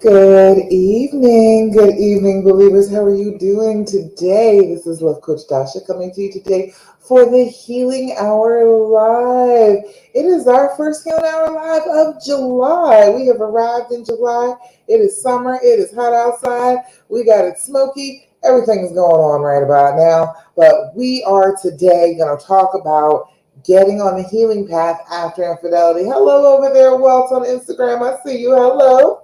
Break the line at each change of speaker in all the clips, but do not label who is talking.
Good evening, believers. How are you doing today? This is Love Coach Dasha coming to you today for the Healing Hour Live. It is our first Healing Hour Live of July. We have arrived in July. It is summer. It is hot outside. We got it smoky. Everything is going on right about now. But we are today going to talk about getting on the healing path after infidelity. Hello over there, Walt on Instagram. I see you. Hello.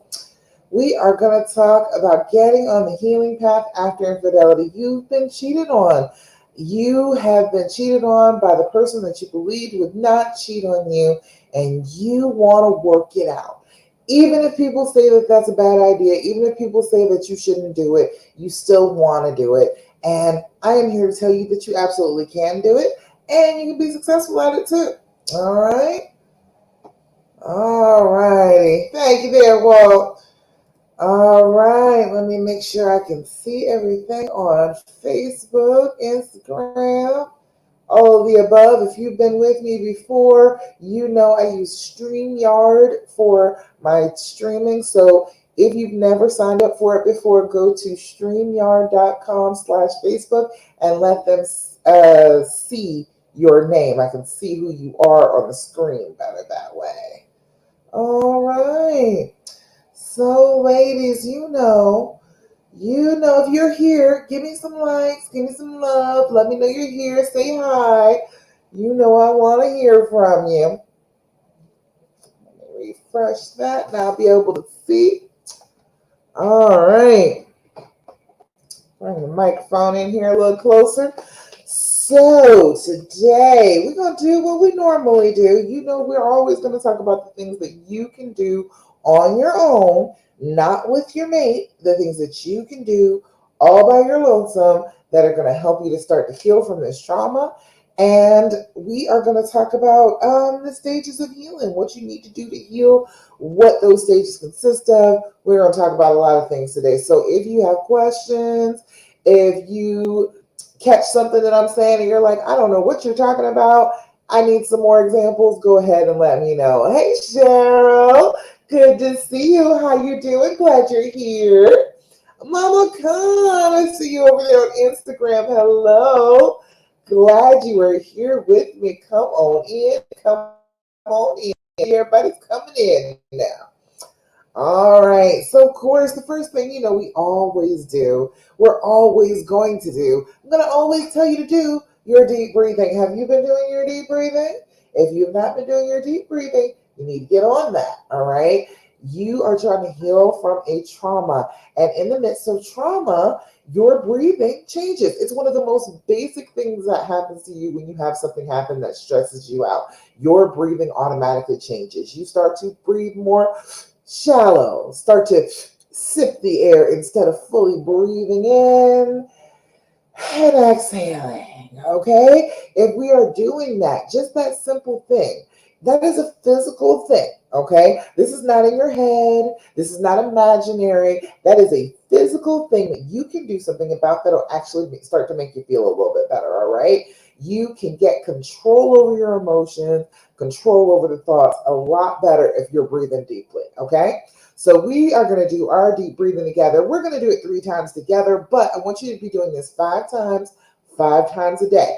We are going to talk about getting on the healing path after infidelity. You've been cheated on. You have been cheated on by the person that you believed would not cheat on you, and you want to work it out. Even if people say that that's a bad idea, even if people say that you shouldn't do it, you still want to do it. And I am here to tell you that you absolutely can do it, and you can be successful at it too. All right? All righty. Thank you there, Walt. All right, let me make sure I can see everything on Facebook, Instagram, all of the above. If you've been with me before, you know I use StreamYard for my streaming. So if you've never signed up for it before, go to streamyard.com/Facebook and let them see your name. I can see who you are on the screen better that way. All right. So, ladies, if you're here, give me some likes, give me some love. Let me know you're here. Say hi. You know I want to hear from you. Let me refresh that and I'll be able to see. All right. Bring the microphone in here a little closer. So, today we're going to do what we normally do. You know, we're always going to talk about the things that you can do on your own, not with your mate, the things that you can do all by your lonesome that are going to help you to start to heal from this trauma. And we are going to talk about the stages of healing, what you need to do to heal, what those stages consist of. We're going to talk about a lot of things today. So if you have questions, if you catch something that I'm saying and you're like, I don't know what you're talking about, I need some more examples, go ahead and let me know. Hey, Cheryl. Good to see you. How you doing? Glad you're here. Mama Khan, I see you over there on Instagram. Hello. Glad you are here with me. Come on in. Come on in. Everybody's coming in now. All right. So, of course, the first thing, we always do, we're always going to do, I'm going to always tell you to do your deep breathing. Have you been doing your deep breathing? If you've not been doing your deep breathing, you need to get on that. All right. You are trying to heal from a trauma. And in the midst of trauma, your breathing changes. It's one of the most basic things that happens to you when you have something happen that stresses you out. Your breathing automatically changes. You start to breathe more shallow, start to sip the air instead of fully breathing in and exhaling. Okay, if we are doing that, just that simple thing, that is a physical thing. Okay, this is not in your head, this is not imaginary. That is a physical thing that you can do something about that'll actually start to make you feel a little bit better. All right, you can get control over your emotions, control over the thoughts a lot better if you're breathing deeply. Okay, so we are going to do our deep breathing together. We're going to do it 3 times together, but I want you to be doing this 5 times a day,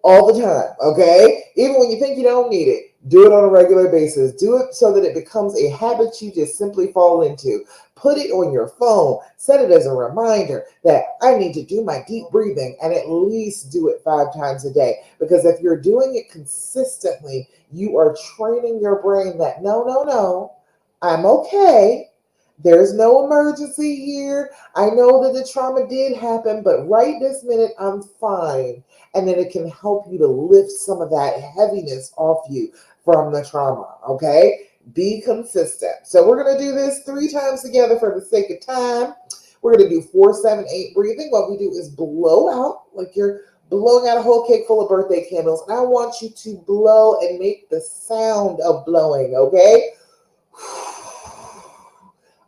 all the time. Okay, even when you think you don't need it, do it on a regular basis. Do it so that it becomes a habit you just simply fall into. Put it on your phone. Set it as a reminder that I need to do my deep breathing, and at least do it 5 times a day. Because if you're doing it consistently, you are training your brain that no, I'm okay. There's no emergency here. I know that the trauma did happen, but right this minute, I'm fine. And then it can help you to lift some of that heaviness off you from the trauma. Okay? Be consistent. So we're going to do this 3 times together for the sake of time. We're going to do 4, 7, 8 breathing. What we do is blow out like you're blowing out a whole cake full of birthday candles. And I want you to blow and make the sound of blowing. Okay?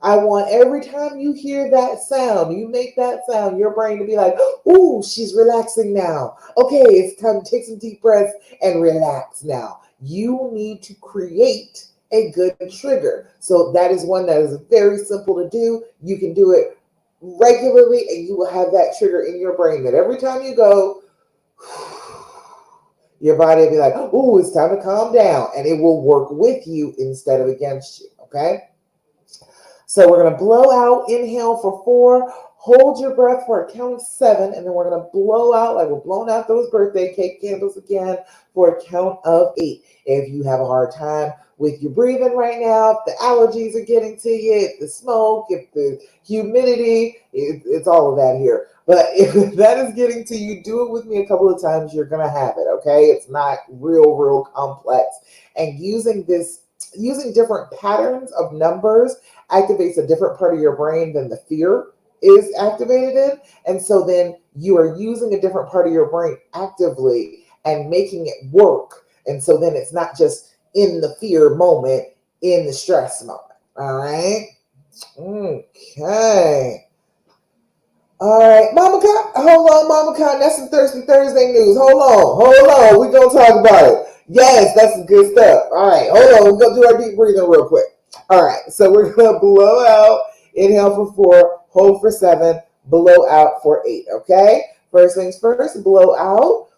I want every time you hear that sound, you make that sound, your brain to be like, ooh, she's relaxing now. Okay, it's time to take some deep breaths and relax now. You need to create a good trigger. So that is one that is very simple to do. You can do it regularly and you will have that trigger in your brain that every time you go, your body will be like, oh, it's time to calm down. And it will work with you instead of against you. Okay. So we're going to blow out, inhale for 4, hold your breath for a count of 7, and then we're going to blow out like we're blowing out those birthday cake candles again for a count of 8. If you have a hard time with your breathing right now, if the allergies are getting to you, if the smoke, if the humidity, it's all of that here. But if that is getting to you, do it with me a couple of times. You're going to have it, okay? It's not real complex. And using different patterns of numbers activates a different part of your brain than the fear is activated in. And so then you are using a different part of your brain actively and making it work. And so then it's not just in the fear moment, in the stress moment. All right. Okay. All right, Mama Con, hold on, Mama Con. That's some Thirsty Thursday news. Hold on. We're gonna talk about it. Yes, that's some good stuff. All right, hold on. We're gonna do our deep breathing real quick. All right, so we're gonna blow out, inhale for 4, hold for 7, blow out for 8. Okay. First things first, blow out.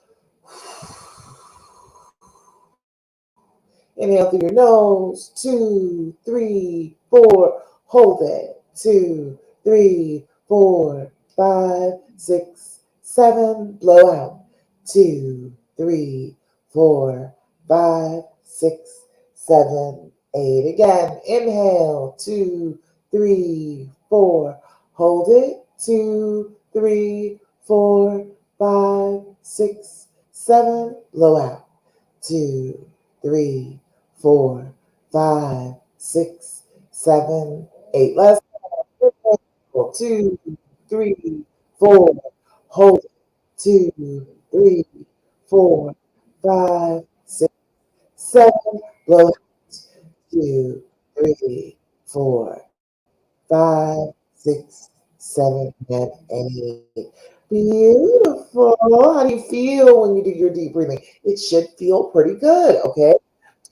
Inhale through your nose. 2, 3, 4. Hold it. 2, 3, 4, 5, 6, 7. Blow out. 2, 3, 4, 5, 6, 7, 8. Again. Inhale. 2, 3, 4. Hold it. 2, 3, 4, 5, 6, 7. Blow out. 2, 3, 4, 5, 6, 7, 8. Let's go. 2, 3, 4. Hold it. 2, 3, 4, 5, 6, 7. Blow it. 2, 3, 4, 5, 6, 7, and 8. Beautiful. How do you feel when you do your deep breathing? It should feel pretty good, okay?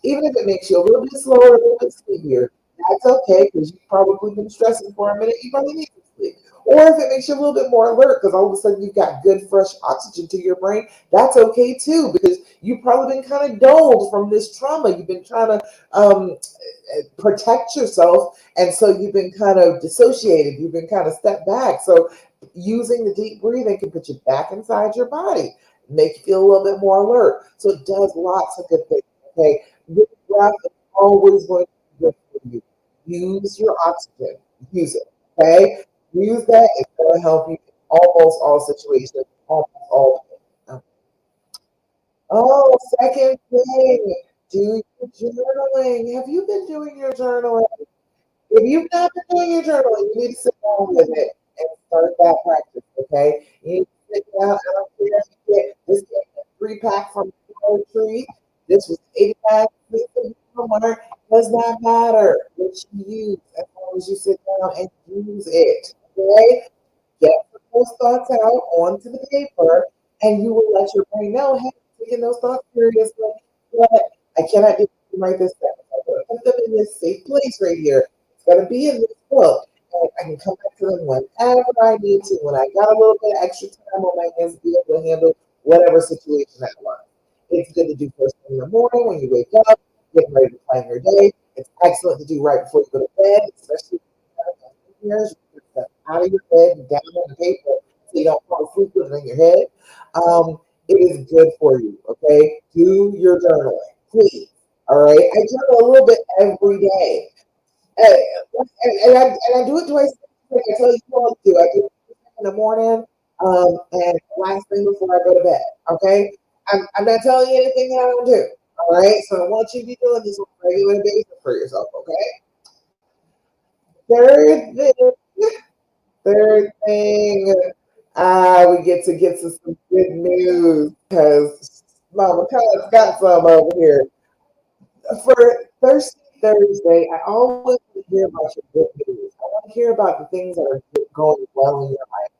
Even if it makes you a little bit slower, a little bit sleepier, that's okay because you've probably been stressing for a minute. You probably need to sleep. Or if it makes you a little bit more alert because all of a sudden you've got good, fresh oxygen to your brain, that's okay too because you've probably been kind of dulled from this trauma. You've been trying to protect yourself. And so you've been kind of dissociated. You've been kind of stepped back. So using the deep breathing can put you back inside your body, make you feel a little bit more alert. So it does lots of good things. Okay. Your breath is always going to be good for you. Use your oxygen. Use it. Okay. Use that. It's going to help you in almost all situations, almost all the time. Oh, second thing, do your journaling. Have you been doing your journaling? If you've not been doing your journaling, you need to sit down with it and start that practice, okay? You need to sit down. I don't care if you get this 3-pack from Dollar Tree. This was 85 cents somewhere. Does not matter what you use as long as you sit down and use it, okay? Get those thoughts out onto the paper, and you will let your brain know, hey, I'm taking those thoughts seriously, but I cannot do write this down. I'm going to put them in this safe place right here. It's going to be in this book, and I can come back to them whenever I need to. When I got a little bit of extra time on my hands to be able to handle whatever situation I want. It's good to do first thing in the morning when you wake up, getting ready to plan your day. It's excellent to do right before you go to bed, especially if you have stuff out of your head and down on the paper so you don't fall asleep with it in your head. It is good for you, okay? Do your journaling, please. All right. I journal a little bit every day. And I do it twice. Like I tell you all to do. I do it in the morning and last thing before I go to bed. Okay. I'm not telling you anything that I don't do. All right. So I want you to be doing this on a regular basis for yourself. Okay. Third thing. Third thing, we get to some good news because Mama Khan's got some over here. For Thirsty Thursday, I always want to hear about your good news. I want to hear about the things that are going well in your life.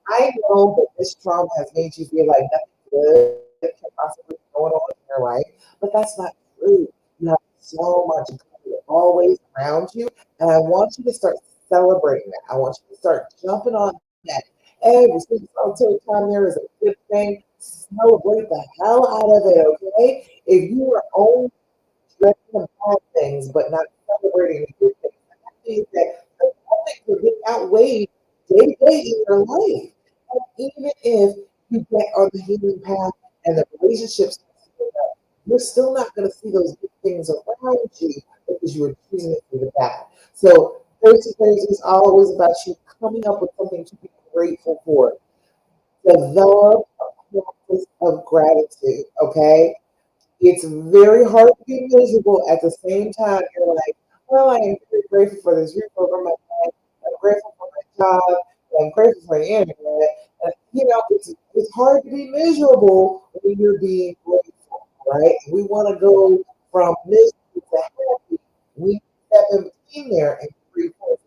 I know that this trauma has made you feel like nothing good can possibly be going on in your life, but that's not true. You have so much good. always around you. And I want you to start celebrating that. I want you to start jumping on that every single solitary time there is a good thing. Celebrate the hell out of it, okay? If you are only dreading the bad things but not celebrating the good things, that means that the bad things are getting outweighed day to day in your life. And even if you get on the healing path and the relationships, you're still not going to see those good things around you because you were choosing it for the bad. So Thursday is always about you coming up with something to be grateful for. Develop a practice of gratitude, okay? It's very hard to be miserable at the same time. You're like, well, I am very grateful for this roof over my head. I'm grateful for my job. I'm grateful for the internet. And, it's hard to be miserable when you're being grateful, right? We want to go from miserable to happy. We step in between there and be grateful.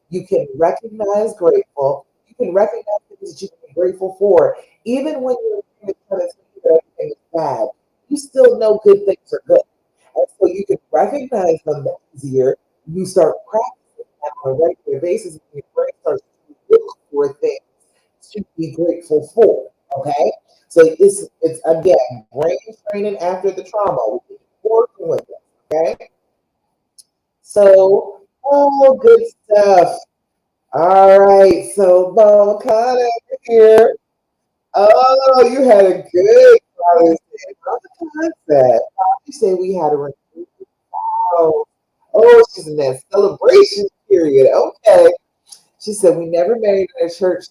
You can recognize grateful. You can recognize things that you can be grateful for. Even when you're trying to tell you that everything is bad, you still know good things are good. And so you can recognize them easier. You start practicing that on a regular basis, and your brain starts to look for things to be grateful for. Okay? So it's again brain training after the trauma. We keep working with it. Okay? So good stuff. All right, so Bo, come over here. Oh, you had a good conversation on the concept. You say we had a review. Oh, she's in that celebration period. Okay. She said we never made it in a church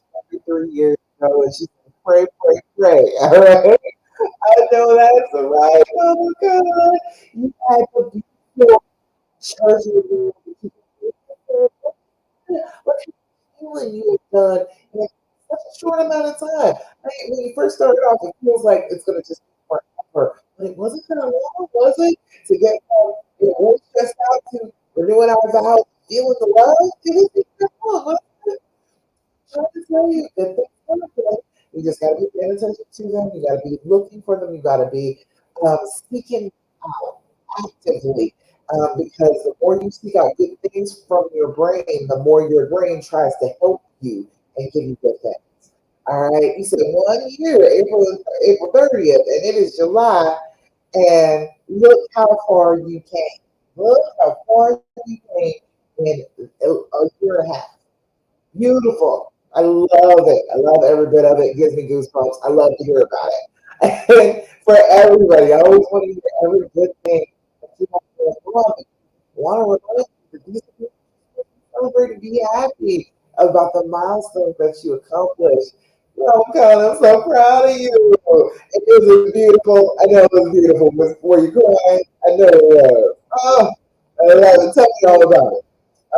3 years ago, and she said pray, pray, pray. All right. I know that's right. Oh my God. You had to be church with you. What healing you have done in such a short amount of time. I mean, when you first started off, it feels like it's going to just be forever. But it wasn't that long, was it? To get really stressed out to renewing our vows, feeling the love? It wasn't that long, was it? Trying to tell you that things happen. You just got to be paying attention to them. You got to be looking for them. You got to be seeking out actively. Because the more you seek out good things from your brain, the more your brain tries to help you and give you good things. All right. You said 1 year, April 30th, and it is July, and look how far you came. Look how far you came in a year and a half. Beautiful. I love it. I love every bit of it. It gives me goosebumps. I love to hear about it. And for everybody, I always want to hear every good thing that you have going on. Want to remind you that these people celebrate and be happy about the milestones that you accomplished. Oh God, I'm so proud of you. It was beautiful. I know it was beautiful. Were you crying? I know it was. Oh, I love it. Tell me all about it.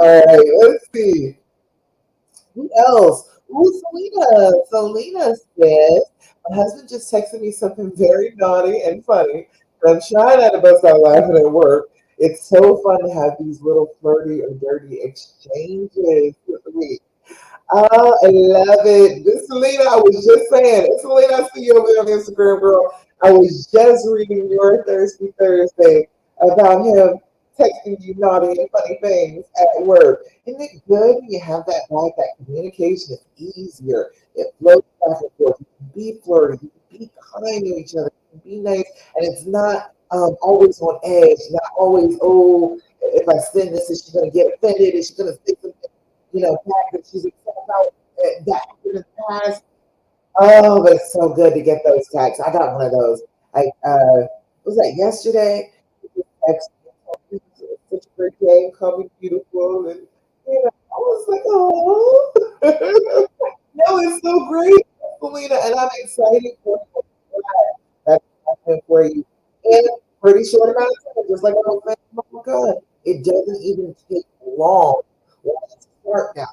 All right, let's see. Who else? Ooh, Selena. Selena says, my husband just texted me something very naughty and funny, and I'm trying not to bust out laughing at work. It's so fun to have these little flirty or dirty exchanges with me. Oh, I love it. This Selena, I was just saying, Selena, I see you over there on Instagram, girl. I was just reading your Thirsty Thursday about him texting you naughty and funny things at work. Isn't it good when you have that like that communication is easier? It flows back and forth. You can be flirty, you can be kind to each other, you can be nice, and it's not always on edge, not always, oh, if I send this, is she going to get offended? Is she going to say something? Fact that she's upset about that happened in the past. Oh, but it's so good to get those texts. I got one of those. Was that yesterday? Text me, such a great day, call me beautiful, and I was like, oh, no, it's so great, Selena, and I'm excited for you. That's happening for you in a pretty short amount of time. Just like I was saying, oh my God, it doesn't even take long. Let's start now.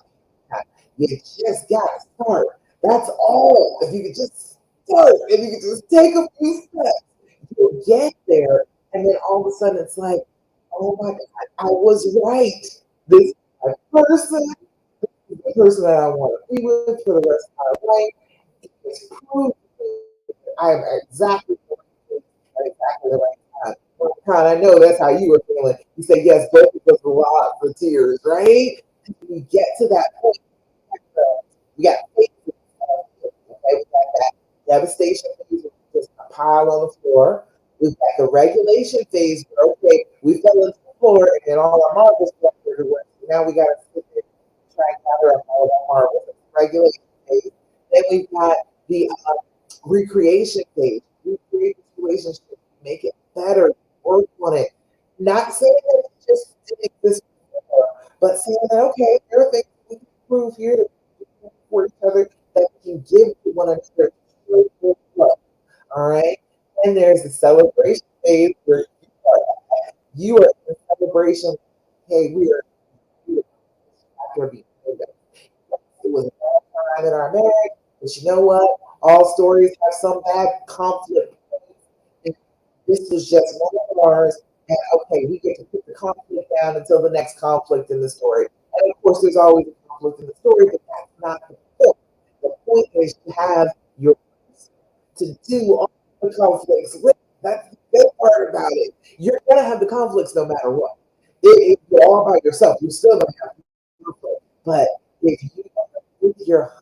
You just gotta start. That's all. If you could just start, if you could just take a few steps, you'll get there. And then all of a sudden it's like, oh my God, I was right. This is my person, this is the person that I want to be with for the rest of my life. It's proved I am exactly at exactly the right time. Kind of know that's how you were feeling. You said yes, both of us were out for tears, right? We get to that point. We got phases. Okay, we got that devastation phase, where we just a pile on the floor. We've got the regulation phase where okay, we fell into the floor and then all our marbles fell everywhere. So now we got to sit there and try and gather up all our marbles. That's the regulation phase. Then we've got the recreation phase. Recreate the relationship, make it better, work on it. Not saying that it just didn't exist before, but saying that okay, there are things we can improve here that we can do for each other that we can give to one another. Love. All right. And there's the celebration phase where you are in the celebration. Hey, we are after being it was a bad time in our marriage, but you know what? All stories have some bad conflict. And this was just one of ours. And okay, we get to put the conflict down until the next conflict in the story. And of course, there's always a conflict in the story, but that's not the point. The point is to have your to do all the conflicts with. That's the good part about it. You're gonna have the conflicts no matter what. If you're all by yourself, you're still gonna have conflict. But if you with your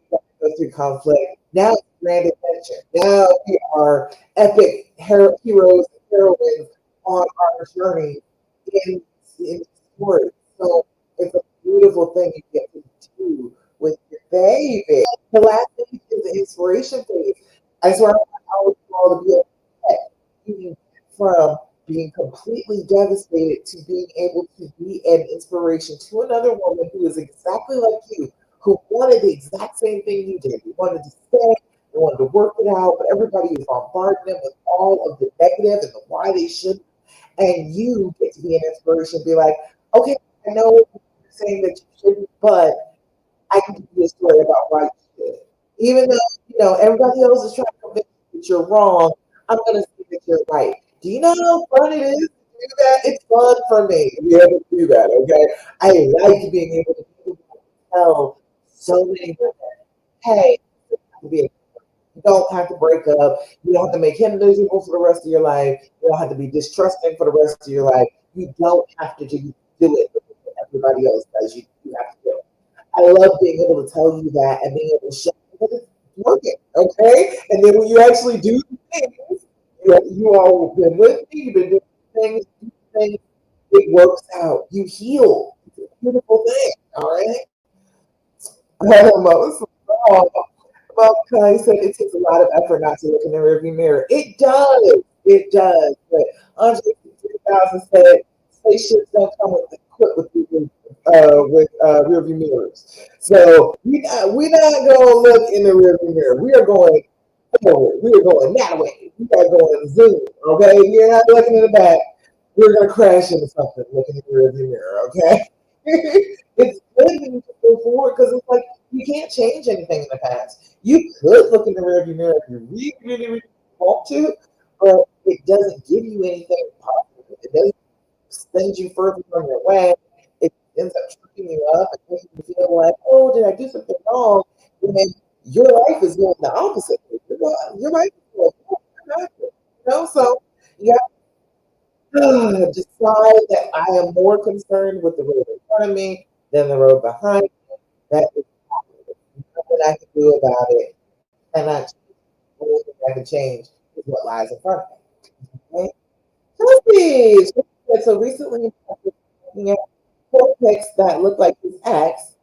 go through conflict. Now it's grand adventure. Now we are epic heroes and heroines on our journey in, in story. So it's a beautiful thing you get to do with your baby. The last thing is the inspiration phase. I swear I always call to be a pet. From being completely devastated to being able to be an inspiration to another woman who is exactly like you, who wanted the exact same thing you did. They wanted to stay, they wanted to work it out, but everybody is bombarding them with all of the negative and the why they should. And you get to be an inspiration, be like, okay, I know you're saying that you shouldn't, but I can give you a story about why you should. Even though, everybody else is trying to convince you that you're wrong, I'm going to say that you're right. Do you know how fun it is to do that? It's fun for me to be able to do that, okay? I like being able to tell so many women, hey, you don't have to break up. You don't have to make him miserable for the rest of your life. You don't have to be distrusting for the rest of your life. You don't have to do it because everybody else does. You have to do it. I love being able to tell you that and being able to show you that it's working, okay? And then when you actually do things, you all have been with me, you've been doing things, it works out. You heal. It's a beautiful thing, all right? So, well, Kai said it takes a lot of effort not to look in the rearview mirror. It does. It does. But Andre 3000 said spaceships don't come equipped with rearview mirrors. So we not gonna look in the rearview mirror. We are going forward. We are going that way. We are going zoom. Okay, you're not looking in the back. We're gonna crash into something looking in the rearview mirror. Okay. It's good when you go forward because it's like you can't change anything in the past. You could look in the rearview mirror if you really, really, really want to, but it doesn't give you anything positive. It doesn't send you further on your way. It ends up tripping you up and making you feel like, oh, did I do something wrong? And then your life is going the opposite. Your life is going, oh, I'm not good. So you have to decide that I am more concerned with the road in front of me than the road behind me. That is nothing I can do about it. And I the only thing I can change is what lies in front of me. Okay? Selfish. So recently, I was looking at portraits that look like his ex,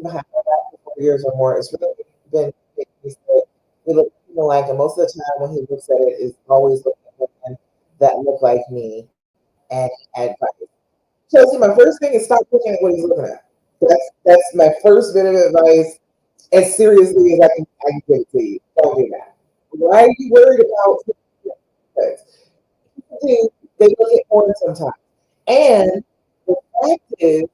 behind my back for 4 years or more. It's really been making me say, we look alike, and most of the time when he looks at it, is always looking at women that look like me and advice. Chelsea, my first thing is stop looking at what he's looking at. That's my first bit of advice. As seriously as I can give it to you. Don't do that. Why are you worried about sex? They look at porn sometimes. And the fact is,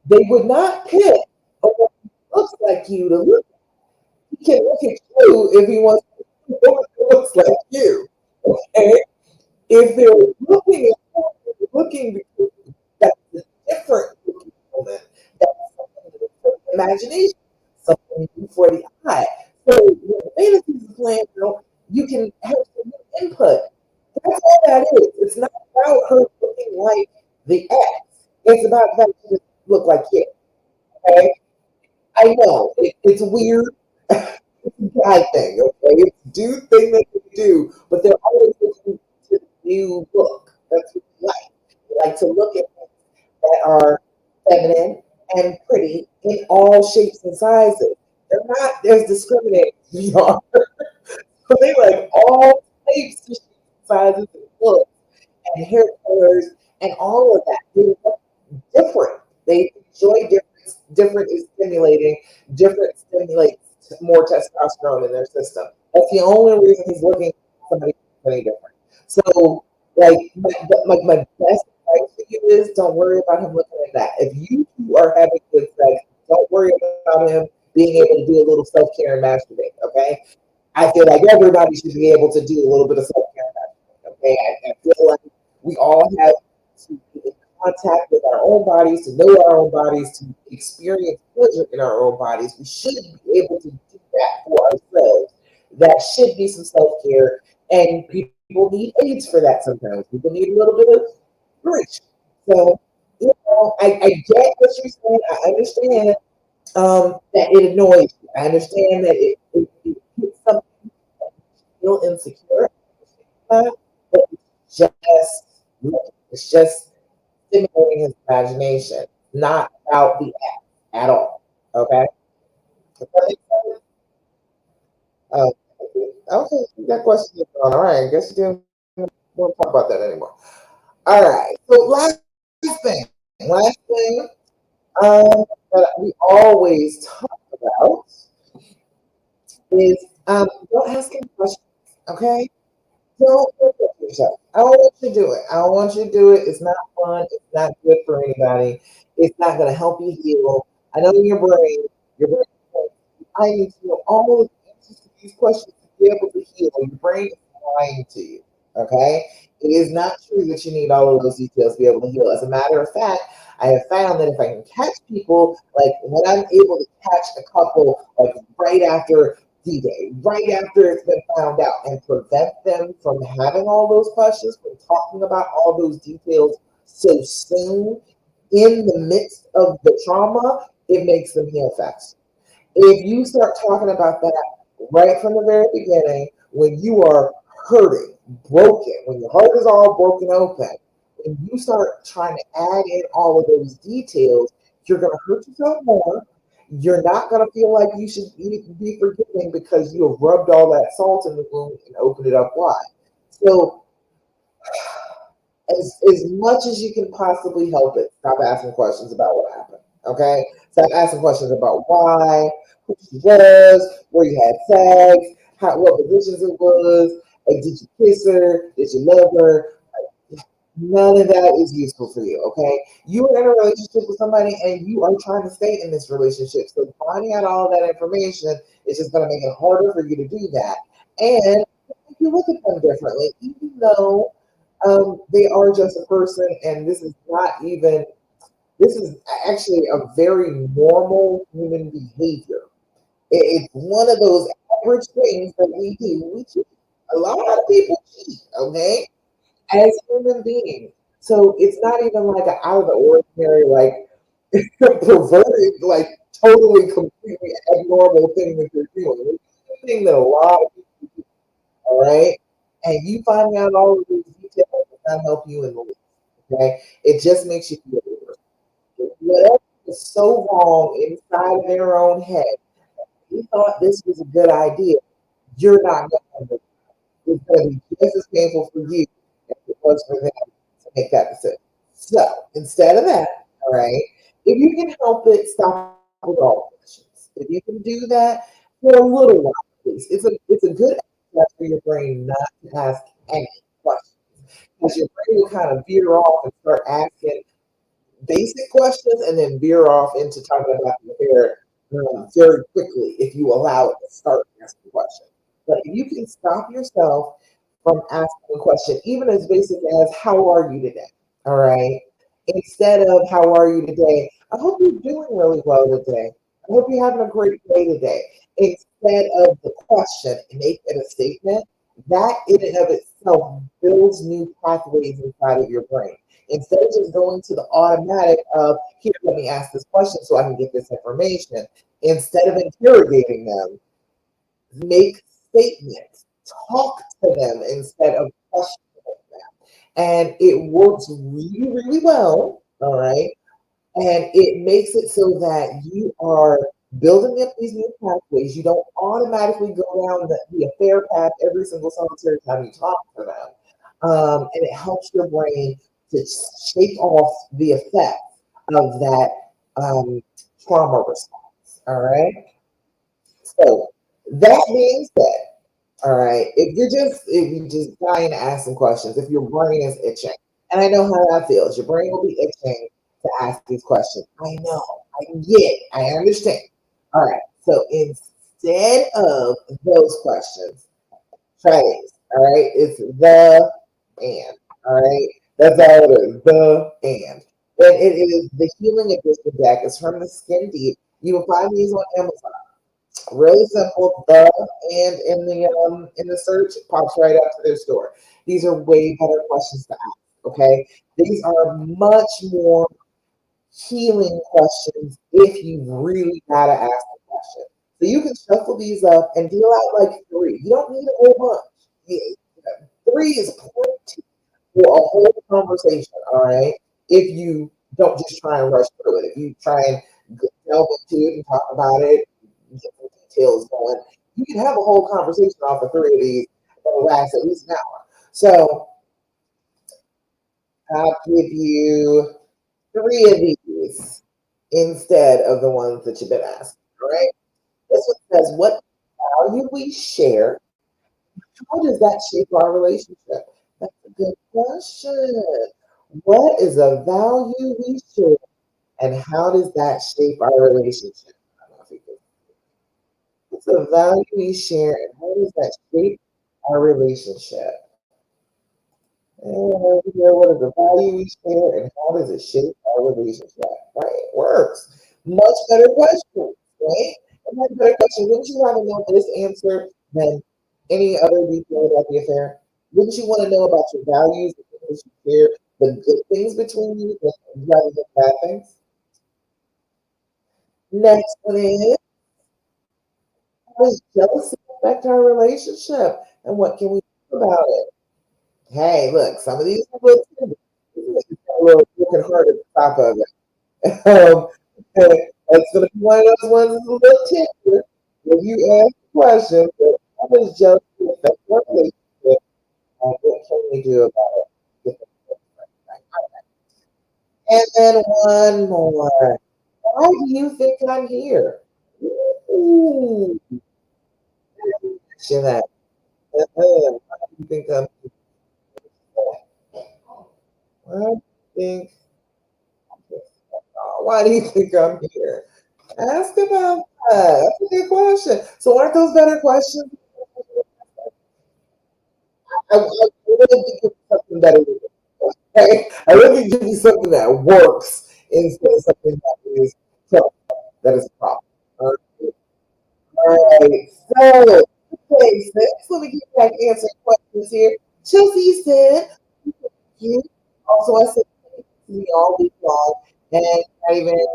they would not pick a woman who looks like you to look at. He can look at you if he wants to look at a woman who looks like you. Okay? If they're looking at porn, they're looking because that's a different looking woman. That's something with imagination, something for the eye. So when the fantasy is playing out, you can have some input. like the ex. It's about the fact that you look like you. Okay? I know it's weird. It's a guy thing, okay? It's a dude thing that they do, but they're always looking to new look. That's what they like. They like to look at things that are feminine and pretty in all shapes and sizes. They're not as discriminating as we are. So they like all types of sizes and looks and hair colors and all of that. They look different. They enjoy different. Different is stimulating. Different stimulates more testosterone in their system. That's the only reason he's looking at somebody any different. So, my best advice for you is don't worry about him looking at that. If you two are having good sex, don't worry about him being able to do a little self care and masturbate. Okay, I feel like everybody should be able to do a little bit of self care. Okay, I feel like we all have to be in contact with our own bodies, to know our own bodies, to experience pleasure in our own bodies. We should be able to do that for ourselves. That should be some self care, and people need aids for that sometimes. People need a little bit of inspiration. So, I get what you're saying. I understand that it annoys you. I understand that it hits something feel insecure, but it's it's just stimulating his imagination, not about the act at all. Okay? Does that make sense? Uh, okay, that question is on. All right, I guess you didn't want to talk about that anymore. All right, so last thing that we always talk about is don't ask him questions, okay? Don't protect yourself. I don't want you to do it. I don't want you to do it. It's not fun. It's not good for anybody. It's not going to help you heal. I know your brain, I need to know all of the answers to these questions to be able to heal. Your brain is lying to you. Okay? It is not true that you need all of those details to be able to heal. As a matter of fact, I have found that if I can catch people, like when I'm able to catch a couple, like right after D-Day, right after it's been found out, and prevent them from having all those questions, from talking about all those details so soon in the midst of the trauma, it makes them heal faster. If you start talking about that right from the very beginning, when you are hurting, broken, when your heart is all broken open, when you start trying to add in all of those details, you're going to hurt yourself more. You're not going to feel like you should be forgiving because you have rubbed all that salt in the wound and opened it up wide. So as much as you can possibly help it, stop asking questions about what happened. Okay? Stop asking questions about why, who she was, where you had sex, what positions it was, like did you kiss her, did you love her? None of that is useful for you, okay? You are in a relationship with somebody and you are trying to stay in this relationship. So finding out all that information is just going to make it harder for you to do that. And if you look at them differently, even though they are just a person, and this is actually a very normal human behavior. It's one of those average things that we do. We cheat. A lot of people cheat, okay, as human beings. So it's not even like an out of the ordinary, like perverted, like totally, completely abnormal thing that you're doing. It's a thing that a lot of people do, all right? And you finding out all of these details does not help you in the least, okay? It just makes you feel worse. Whatever is so wrong inside of their own head, you thought this was a good idea, you're not going to. It's going to be just as painful for you as it was for them to make that decision. So instead of that, all right, if you can help it, stop with all questions. If you can do that for a little while, please. It's a good exercise for your brain not to ask any questions. Because your brain will kind of veer off and start asking basic questions and then veer off into talking about the affair very quickly if you allow it to start asking questions. But if you can stop yourself from asking a question, even as basic as "How are you today?" All right, instead of "How are you today?" I hope you're doing really well today. I hope you're having a great day today. Instead of the question, make it a statement. That in and of itself builds new pathways inside of your brain. Instead of just going to the automatic of, here, let me ask this question so I can get this information, instead of interrogating them, make statements, talk to them instead of questioning them. And it works really, really well. All right. And it makes it so that you are building up these new pathways. You don't automatically go down the affair path every single solitary time you talk to them. And it helps your brain to shake off the effects of that um, trauma response. All right. So that being said, all right. If you just dying to ask some questions, if your brain is itching, and I know how that feels, your brain will be itching to ask these questions. I know, I get it, I understand. All right. So instead of those questions, try these. All right. It's the and. All right. That's all it is. The and. And it is the healing edition deck. It's from the Skin Deep. You will find these on Amazon. Really simple. The and in the search it pops right up to their store. These are way better questions to ask. Okay, these are much more healing questions if you really gotta ask the question. So you can shuffle these up and deal out like three. You don't need a whole bunch. Yeah, three is plenty for a whole conversation. All right, if you don't just try and rush through it, if you try and delve into it and talk about it, get some details going, you can have a whole conversation off of three of these that will last at least an hour. So I'll give you three of these instead of the ones that you've been asking. All right. This one says, what value we share? How does that shape our relationship? That's a good question. What is a value we share, and how does that shape our relationship? I don't know if you can. What's a value we share, and how does that shape our relationship? And here, what is the value we share, and how does it shape our relationship? Right? It works. Much better question, right? A much better question. Wouldn't you want to know this answer than any other detail about the affair? Wouldn't you want to know about your values, the things you share, the good things between you rather than bad things? Next one is, how does jealousy affect our relationship? And what can we do about it? Hey, look, some of these are a little tender. A little looking hard at the top of it. That's going to be one of those ones that's a little tender when you ask the question, but how does jealousy affect our relationship? And what can we do about it? And then one more. Why do you think I'm here? Ooh, that. Why do you think I'm here? Why do you think why do you think I'm here? Ask about that. That's a good question. So aren't those better questions? I really think it's something better. Okay? I really give you something that works instead of something that is tough, that is a problem. All right. So, okay, sis, let me get back answering questions here. Chelsea said, you also I said to me all week long, and not even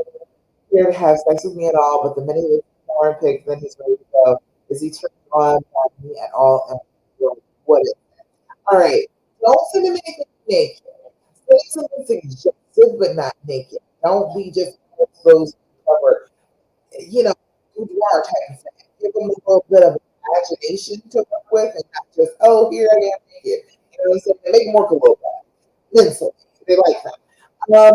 here to have sex with me at all, but the minute he looks at porn pics, then he's ready to go. Is he turned on by me at all? And what is it? All right. Don't send him anything naked. Send something suggestive, but not naked. Don't be just exposed to cover, you know, who you are type of thing. Give them a little bit of imagination to work with and not just, oh, here I am naked. You know what I'm saying? They make them work a little bit. Mentally. They like that. But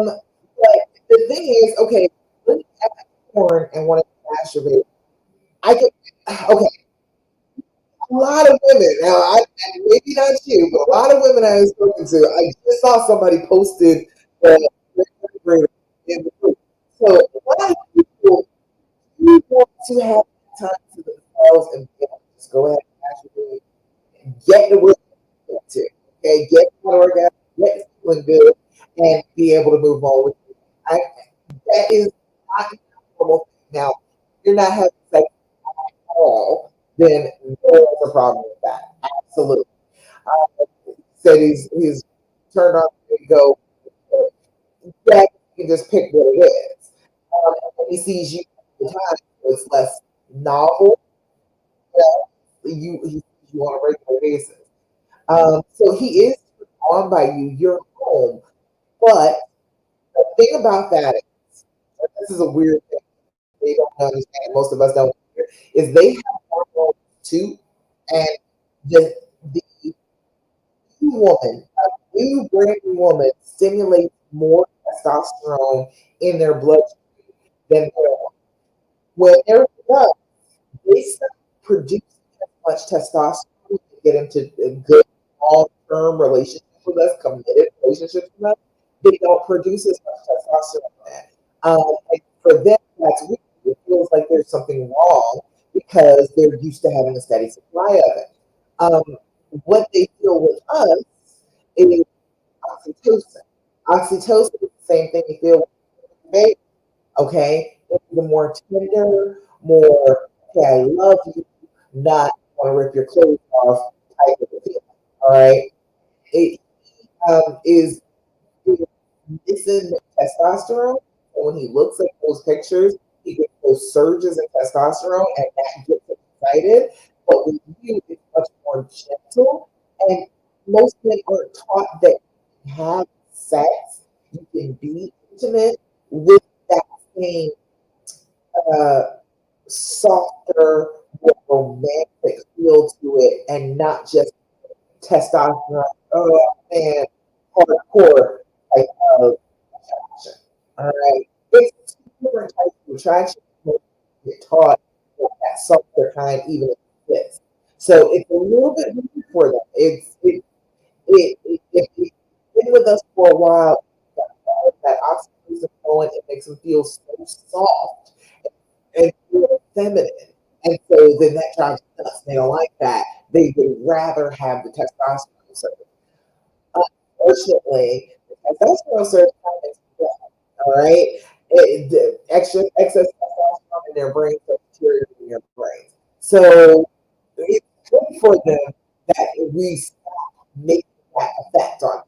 the thing is, okay, when you have porn and want to masturbate, I can, okay, a lot of women, now maybe not you, but a lot of women I was spoken to, I just saw somebody posted the refrigerator in the group. So a lot of people do want to have time to themselves and be able to just go ahead and masturbate and get the work to. Okay, get the orgasm, get feeling good, and be able to move on with it. I, that is not a normal thing. Now, if you're not having sex at all, then there's a problem with that. Absolutely. Said he's turned on to go. can just pick what it is. And he sees you all the time, so it's less novel. He sees you on a regular basis. So he is turned on by you. You're home, but the thing about that is, this is a weird thing. They don't understand. Most of us don't. Is they have hormones too, and the the new woman, a new brand new woman, stimulates more testosterone in their blood than their when they're young. They stop producing as much testosterone to get into a good long term relationships with us, committed relationships with us. They don't produce as much testosterone. Then. And for them, that's weird. It feels like there's something wrong because they're used to having a steady supply of it. Um, what they feel with us is oxytocin. Oxytocin is the same thing you feel with baby. Okay, the more tender, more okay, I love you, not want to rip your clothes off type of a feeling. All right, it is missing the testosterone. And when he looks at those pictures, he gets those surges in testosterone, and that gets him excited. But with you, it's much more gentle, and most men aren't taught that you can have sex, you can be intimate with that same uh, softer, more romantic feel to it, and not just testosterone. Oh man, hardcore type of attraction. All right, it's two different types of attraction. You get taught that softer kind even exists. So it's a little bit weird for them. It's been with us for a while. That oxytocin going, it makes them feel so soft and feel feminine. And so then that drives them nuts. They don't like that. They would rather have the testosterone surge. Unfortunately, the testosterone surge kind of makes them bad. All right. The excess testosterone in their brain starts deteriorating in your brain. So it's good for them that we stop making that effect on them.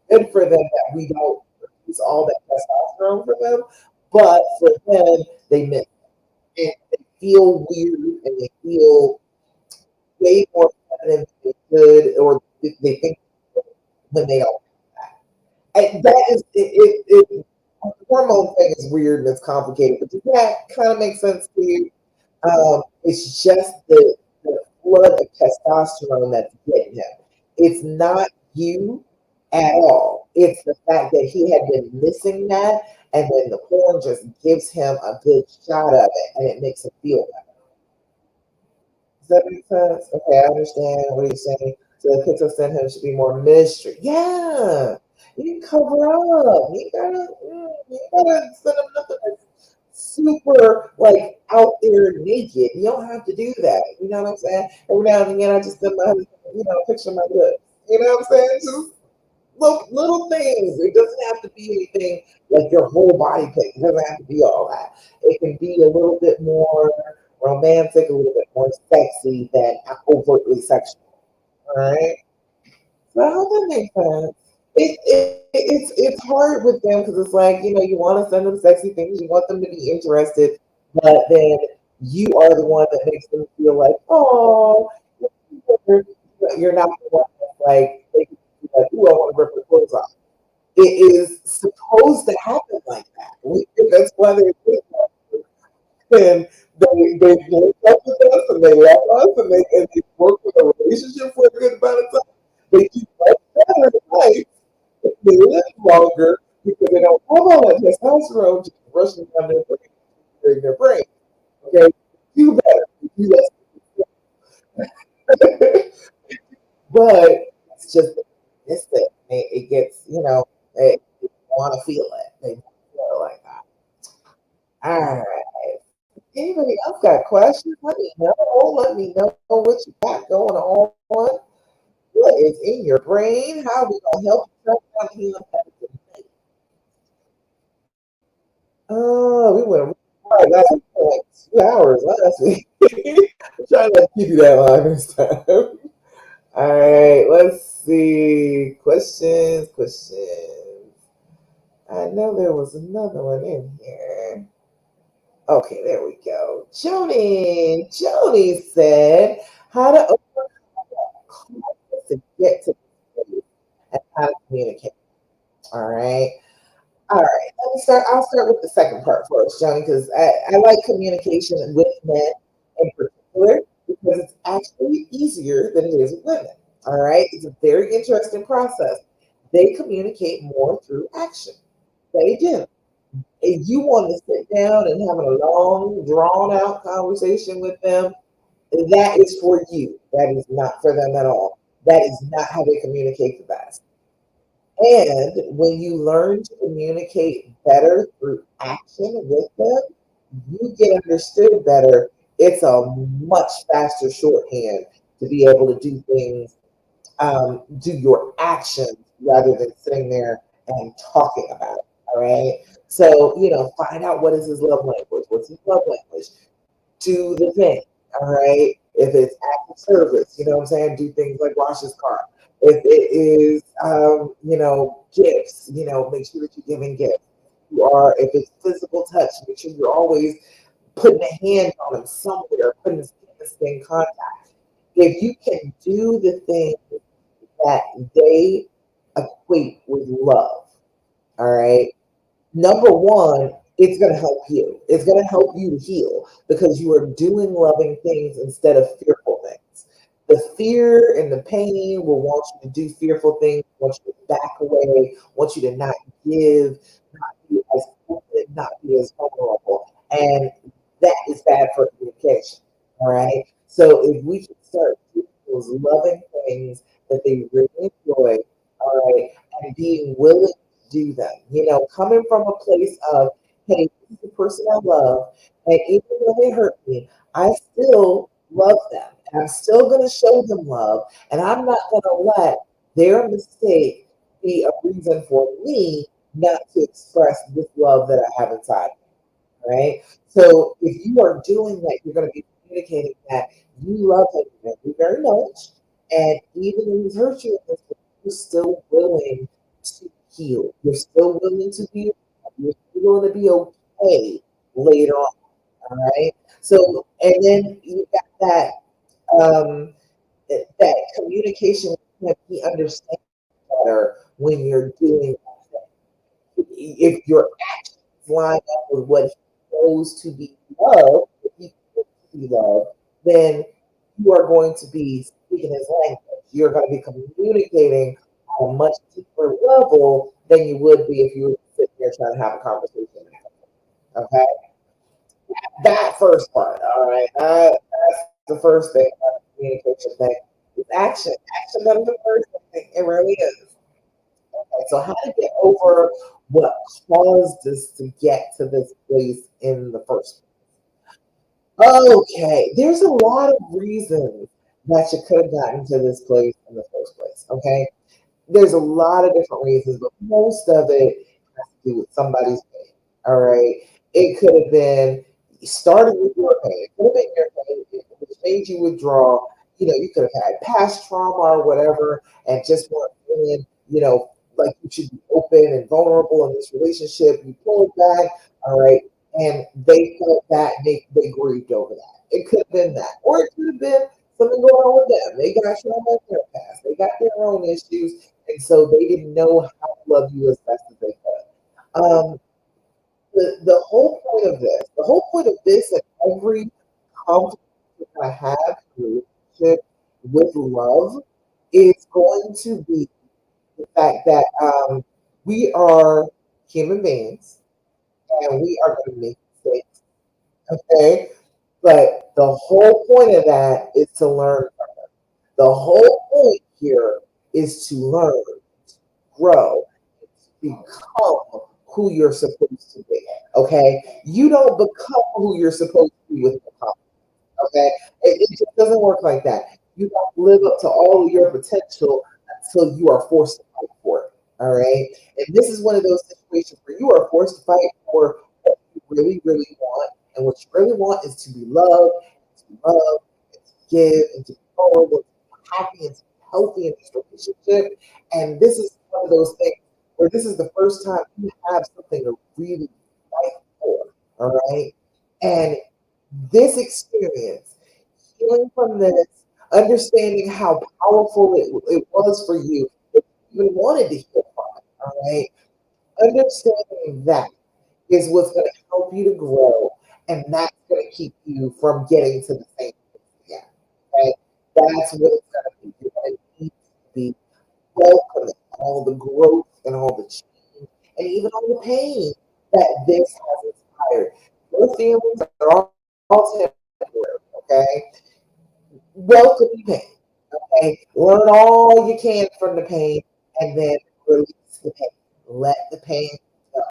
Good for them that we don't produce all that testosterone for them. But for them, they miss and they feel weird and they feel way more feminine than they should or they think when they don't. And that is the hormone thing is weird and it's complicated, but does that kind of make sense to you? It's just the flood of testosterone that's getting him. It's not you at all. It's the fact that he had been missing that, and then the porn just gives him a good shot of it, and it makes him feel better. Does that make sense? Okay, I understand what you're saying. So the pixel send him should be more mystery. Yeah, you can cover up. You gotta send him nothing that's super like out there naked. You don't have to do that. You know what I'm saying? Every now and again, I just send my husband, a picture of my lips. You know what I'm saying? Just little things. It doesn't have to be anything like your whole body pic. It doesn't have to be all that. It can be a little bit more romantic, a little bit more sexy than overtly sexual. All right. So I hope that makes sense. It's hard with them because it's like you want to send them sexy things, you want them to be interested, but then you are the one that makes them feel like, oh, you're not the one that's like, they can be like, ooh, I want to rip the clothes off. It is supposed to happen like that. That's why they're doing that. And they link up with us and they love us and they work with a relationship for a good amount of time. They keep much better in life if they live longer because they don't have all that testosterone just rushing down their brain. Okay, do better. Do less. But it's just it's it. It gets they want to feel it. They feel it like that. All right. Anybody else got questions? Let me know. Let me know what you got going on. What is in your brain? How we gonna help you shut down the healing pathway? Oh, we went right last week for like 2 hours last week. I'm trying to keep you that long this time. All right, let's see. Questions. I know there was another one in here. Okay, there we go. Joni said how to overcome to get to the place and how to communicate. All right. All right. Let me start. I'll start with the second part first, Joni, because I like communication with men in particular because it's actually easier than it is with women. All right. It's a very interesting process. They communicate more through action. They do. If you want to sit down and have a long, drawn out conversation with them, that is for you. That is not for them at all. That is not how they communicate the best. And when you learn to communicate better through action with them, you get understood better. It's a much faster shorthand to be able to do things, do your actions rather than sitting there and talking about it. All right. So, find out what is his love language. What's his love language? Do the thing. All right. If it's active service, you know what I'm saying? Do things like wash his car. If it is, gifts, make sure that you're giving gifts. If it's physical touch, make sure you're always putting a hand on him somewhere, putting his hands in contact. If you can do the things that they equate with love, all right, number one, it's going to help you. It's going to help you to heal because you are doing loving things instead of fearful things. The fear and the pain will want you to do fearful things, want you to back away, want you to not give, not be as open, not be as vulnerable. And that is bad for communication. All right. So if we can start doing those loving things that they really enjoy, all right, and being willing to do them, coming from a place of, hey, this is the person I love, and even though they hurt me, I still love them. And I'm still going to show them love, and I'm not going to let their mistake be a reason for me not to express this love that I have inside, right? So if you are doing that, you're going to be communicating that you love him very much, and even when he's hurt you, you're still willing to heal. You're still willing to be. You're still willing to be okay later on. All right. So, and then you got um, that communication with him. He understands better when you're doing if your actions line up with what he knows to be love, if he knows to be love, then you are going to be speaking his language. You're going to be communicating on a much deeper level than you would be if you were sitting there trying to have a conversation. Okay, that first part. All right, that's the first thing. Communication thing. It's action. Action is the first thing. It really is. Okay, so how to get over what caused us to get to this place in the first place? Okay, there's a lot of reasons that you could have gotten to this place in the first place. Okay, there's a lot of different reasons, but most of it has to do with somebody's pain. All right. It could have been started with your pain. It could have been your pain, which made you withdraw. You could have had past trauma or whatever, and just weren't feeling, like you should be open and vulnerable in this relationship. You pulled back, all right, and they felt that they grieved over that. It could have been that, or it could have been something going on with them. They got trauma in their past. They got their own issues, and so they didn't know how to love you as best as they could. The whole point of this, and every conflict I have in a relationship with love is going to be the fact that we are human beings and we are going to make mistakes. Okay, but the whole point of that is to learn. The whole point here is to learn, grow, become who you're supposed to be. Okay, you don't become who you're supposed to be with the conflict. Okay, it just doesn't work like that. You don't live up to all of your potential until you are forced to fight for it. All right, and this is one of those situations where you are forced to fight for what you really, really want, and what you really want is to be loved, and to give, and to be vulnerable, and to be happy, and to be healthy in this relationship. And this is one of those things where this is the first time you have something to really fight for. All right. And this experience, healing from this, understanding how powerful it was for you, if you even wanted to heal from it. All right. Understanding that is what's going to help you to grow, and that's going to keep you from getting to the same place again. Okay? That's what it's going to be. You're going to need to be welcoming all the growth and all the change and even all the pain that this has inspired. Your feelings are all temporary, okay? Welcome the pain, okay? Learn all you can from the pain and then release the pain. Let the pain go.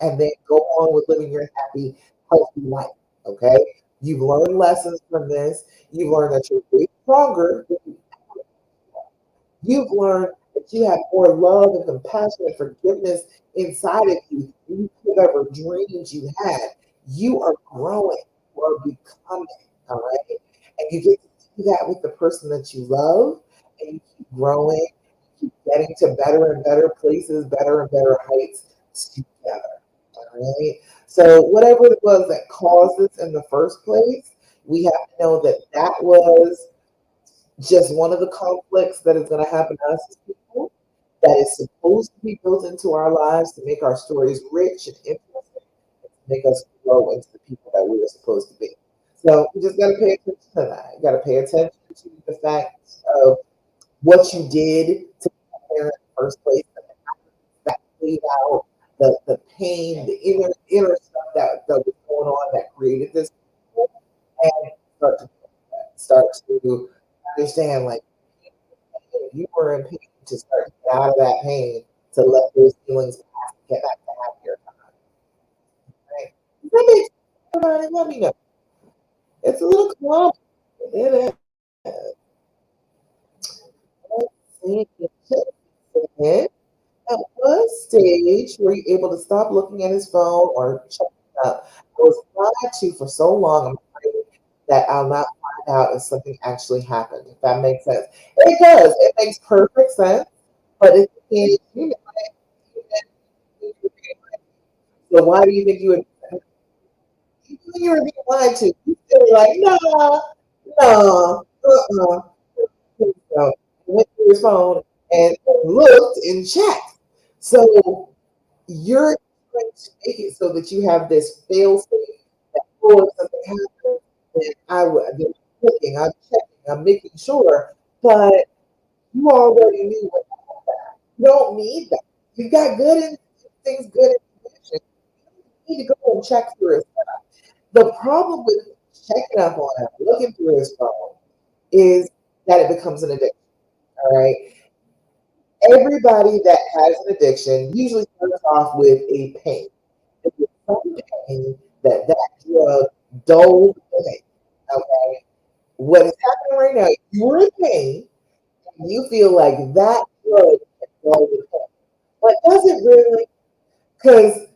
And then go on with living your happy, healthy life, okay? You've learned lessons from this. You've learned that you're way stronger. You've learned that you have more love and compassion and forgiveness inside of you than you could have ever dreamed you had. You are growing. You are becoming. All right. And you get to do that with the person that you love, and you keep growing, keep getting to better and better places, better and better heights together. All right. So, whatever it was that caused this in the first place, we have to know that that was just one of the conflicts that is going to happen to us as people, that is supposed to be built into our lives to make our stories rich and interesting, and to make us grow into the people that we are supposed to be. So we just got to pay attention to that. You got to pay attention to the fact of what you did to get there in the first place, that played out, the pain, the inner stuff that was going on that created this, and start to understand like if you were in pain, to start to get out of that pain, to let those feelings pass, get back to happier times. Right? Does that make sense, everybody? Let me know. It's a little complicated. It is. Let's see. It. At what stage were you able to stop looking at his phone or checking it up? I was glad to for so long. I'm afraid that I'll not find out if something actually happened. If that makes sense, it does. It makes perfect sense. But if you know, so why do you think you would? You were being lied to. You still like, nah, nah, So he went to his phone and looked and checked. So you're trying to make it so that you have this fail safe that oh, if something happens, then then I'm looking, I'm checking, I'm making sure. But you already knew what happened. You don't need that. You've got things, good information. You need to go and check through it. The problem with checking up on him, looking through his phone, is that it becomes an addiction. All right. Everybody that has an addiction usually starts off with a pain. It's some pain that drug dulls the pain. Okay. What is happening right now, you're in pain and you feel like that drug can dull the pain. But does it really? Because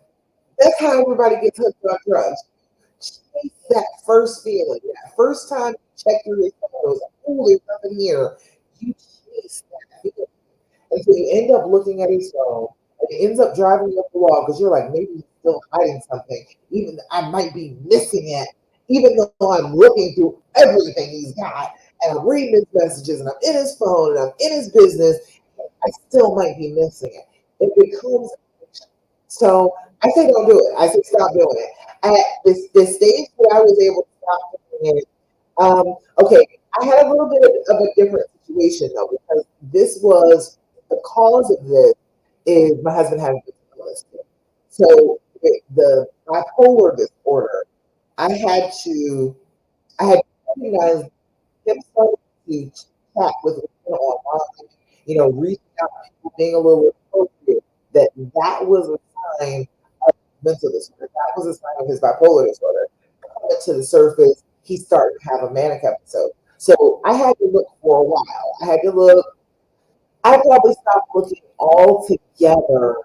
that's how everybody gets hooked on drugs. Chase that first feeling, that first time you check your photos, oh, there's nothing here. You chase that feeling. And so you end up looking at his phone, and it ends up driving you up the wall because you're like, maybe he's still hiding something. Even I might be missing it, even though I'm looking through everything he's got, and I'm reading his messages, and I'm in his phone, and I'm in his business. I still might be missing it. It becomes addiction. So I say don't do it. I say stop doing it. At this stage that I was able to stop doing it, okay, I had a little bit of a different situation though, because this was the cause of this is my husband had mental illness. So the bipolar disorder, I had to, I had recognized him starting to chat with women online, reaching out to people, being a little appropriate, that was a sign of mental disorder. That was a sign of his bipolar disorder. Coming to the surface, he started to have a manic episode. So I had to look for a while. I probably stopped looking altogether.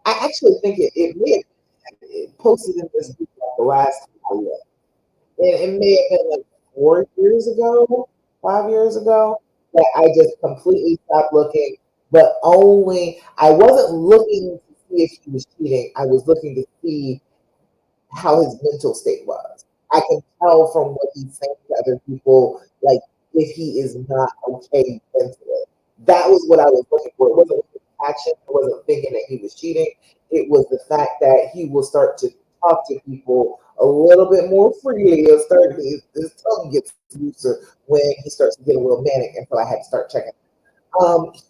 I actually think it may have posted in this group like the last time I looked. It may have been like 4 years ago, 5 years ago, that I just completely stopped looking. but only I wasn't looking to see if he was cheating. I was looking to see how his mental state was. I can tell from what he's saying to other people, like if he is not okay mentally. That was what I was looking for. It wasn't his action. I wasn't thinking that he was cheating. It was the fact that he will start to talk to people a little bit more freely. He'll start his tongue gets looser when he starts to get a little manic, and so I had to start checking.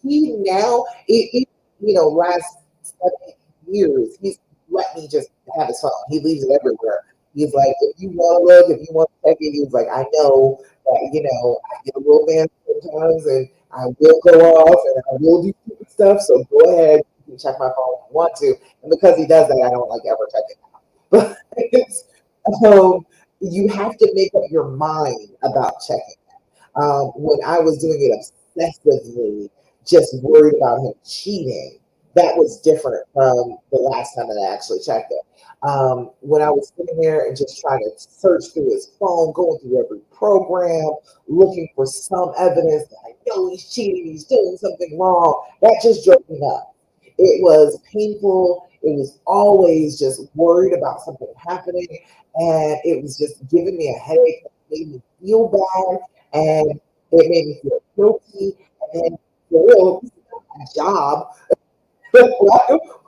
He now, last 7 years, he's let me just have his phone. He leaves it everywhere. He's like, if you want to look, if you want to check it, he's like, I know that, I get a little man sometimes and I will go off and I will do stupid stuff. So go ahead, you can check my phone if you want to. And because he does that, I don't like ever check it out. But it's, um, you have to make up your mind about checking. When I was doing it obsessively, just worried about him cheating, that was different from the last time that I actually checked it. When I was sitting there and just trying to search through his phone, going through every program, looking for some evidence that I know he's cheating, he's doing something wrong, that just drove me nuts. It was painful. It was always just worried about something happening, and it was just giving me a headache. It made me feel bad, and it made me feel guilty. And then, for real, this is not my job.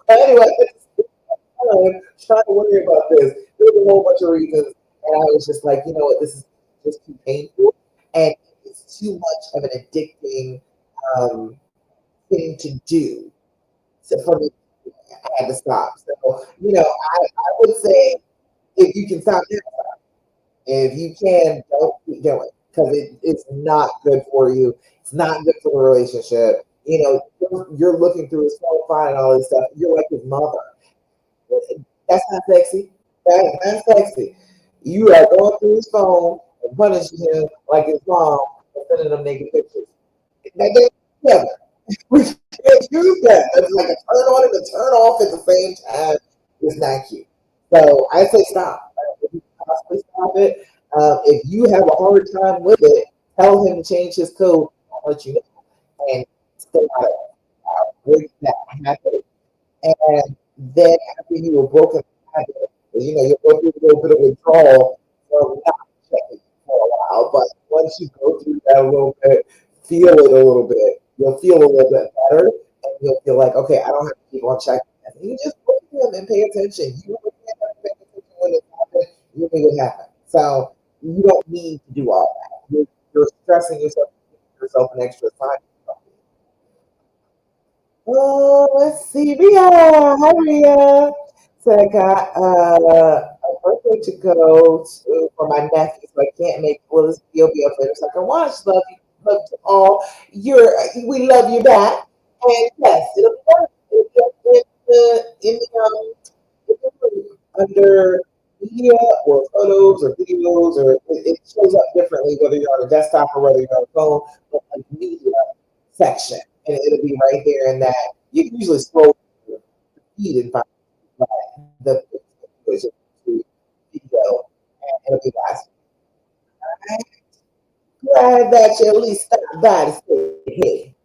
Anyway, time trying to worry about this. There's a whole bunch of reasons, and I was just like, you know what, this is just too painful, and it's too much of an addicting um, thing to do. So for me, I had to stop. So I would say if you can stop it, if you can, don't keep doing because it's not good for you. It's not good for the relationship. You're looking through his phone, finding all this stuff. You're like his mother. That's not sexy. That's not sexy. You are going through his phone and punishing him like his mom and sending them naked pictures. That goes together. We can't use that. It's like a turn on and a turn off at the same time. It's not cute. So I say stop. If you can possibly stop it, if you have a hard time with it, tell him to change his code. I'll let you know and stay out of it. Break that habit. And then after you were broken habit, you'll go through a little bit of withdrawal from not checking for a while. But once you go through that a little bit, feel it a little bit, you'll feel a little bit better, and you'll feel like, okay, I don't have to keep on checking. And you just look at them and pay attention. You really can't have to pay attention when it happens. You think it happened. So you don't need to do all that. You're stressing yourself, giving yourself an extra time. Oh, let's see. Ria. Hi, Ria. So I got a birthday to go to for my nephew, so I can't make will this video be up later so I can watch. Love to all. We love you back. And yes, it'll be under media or photos or videos or it shows up differently whether you're on a desktop or whether you're on a phone, but like media section, and it'll be right there in that. You can usually scroll through the feed and find the video, and it'll be last. Glad that you at least stopped by to say hey.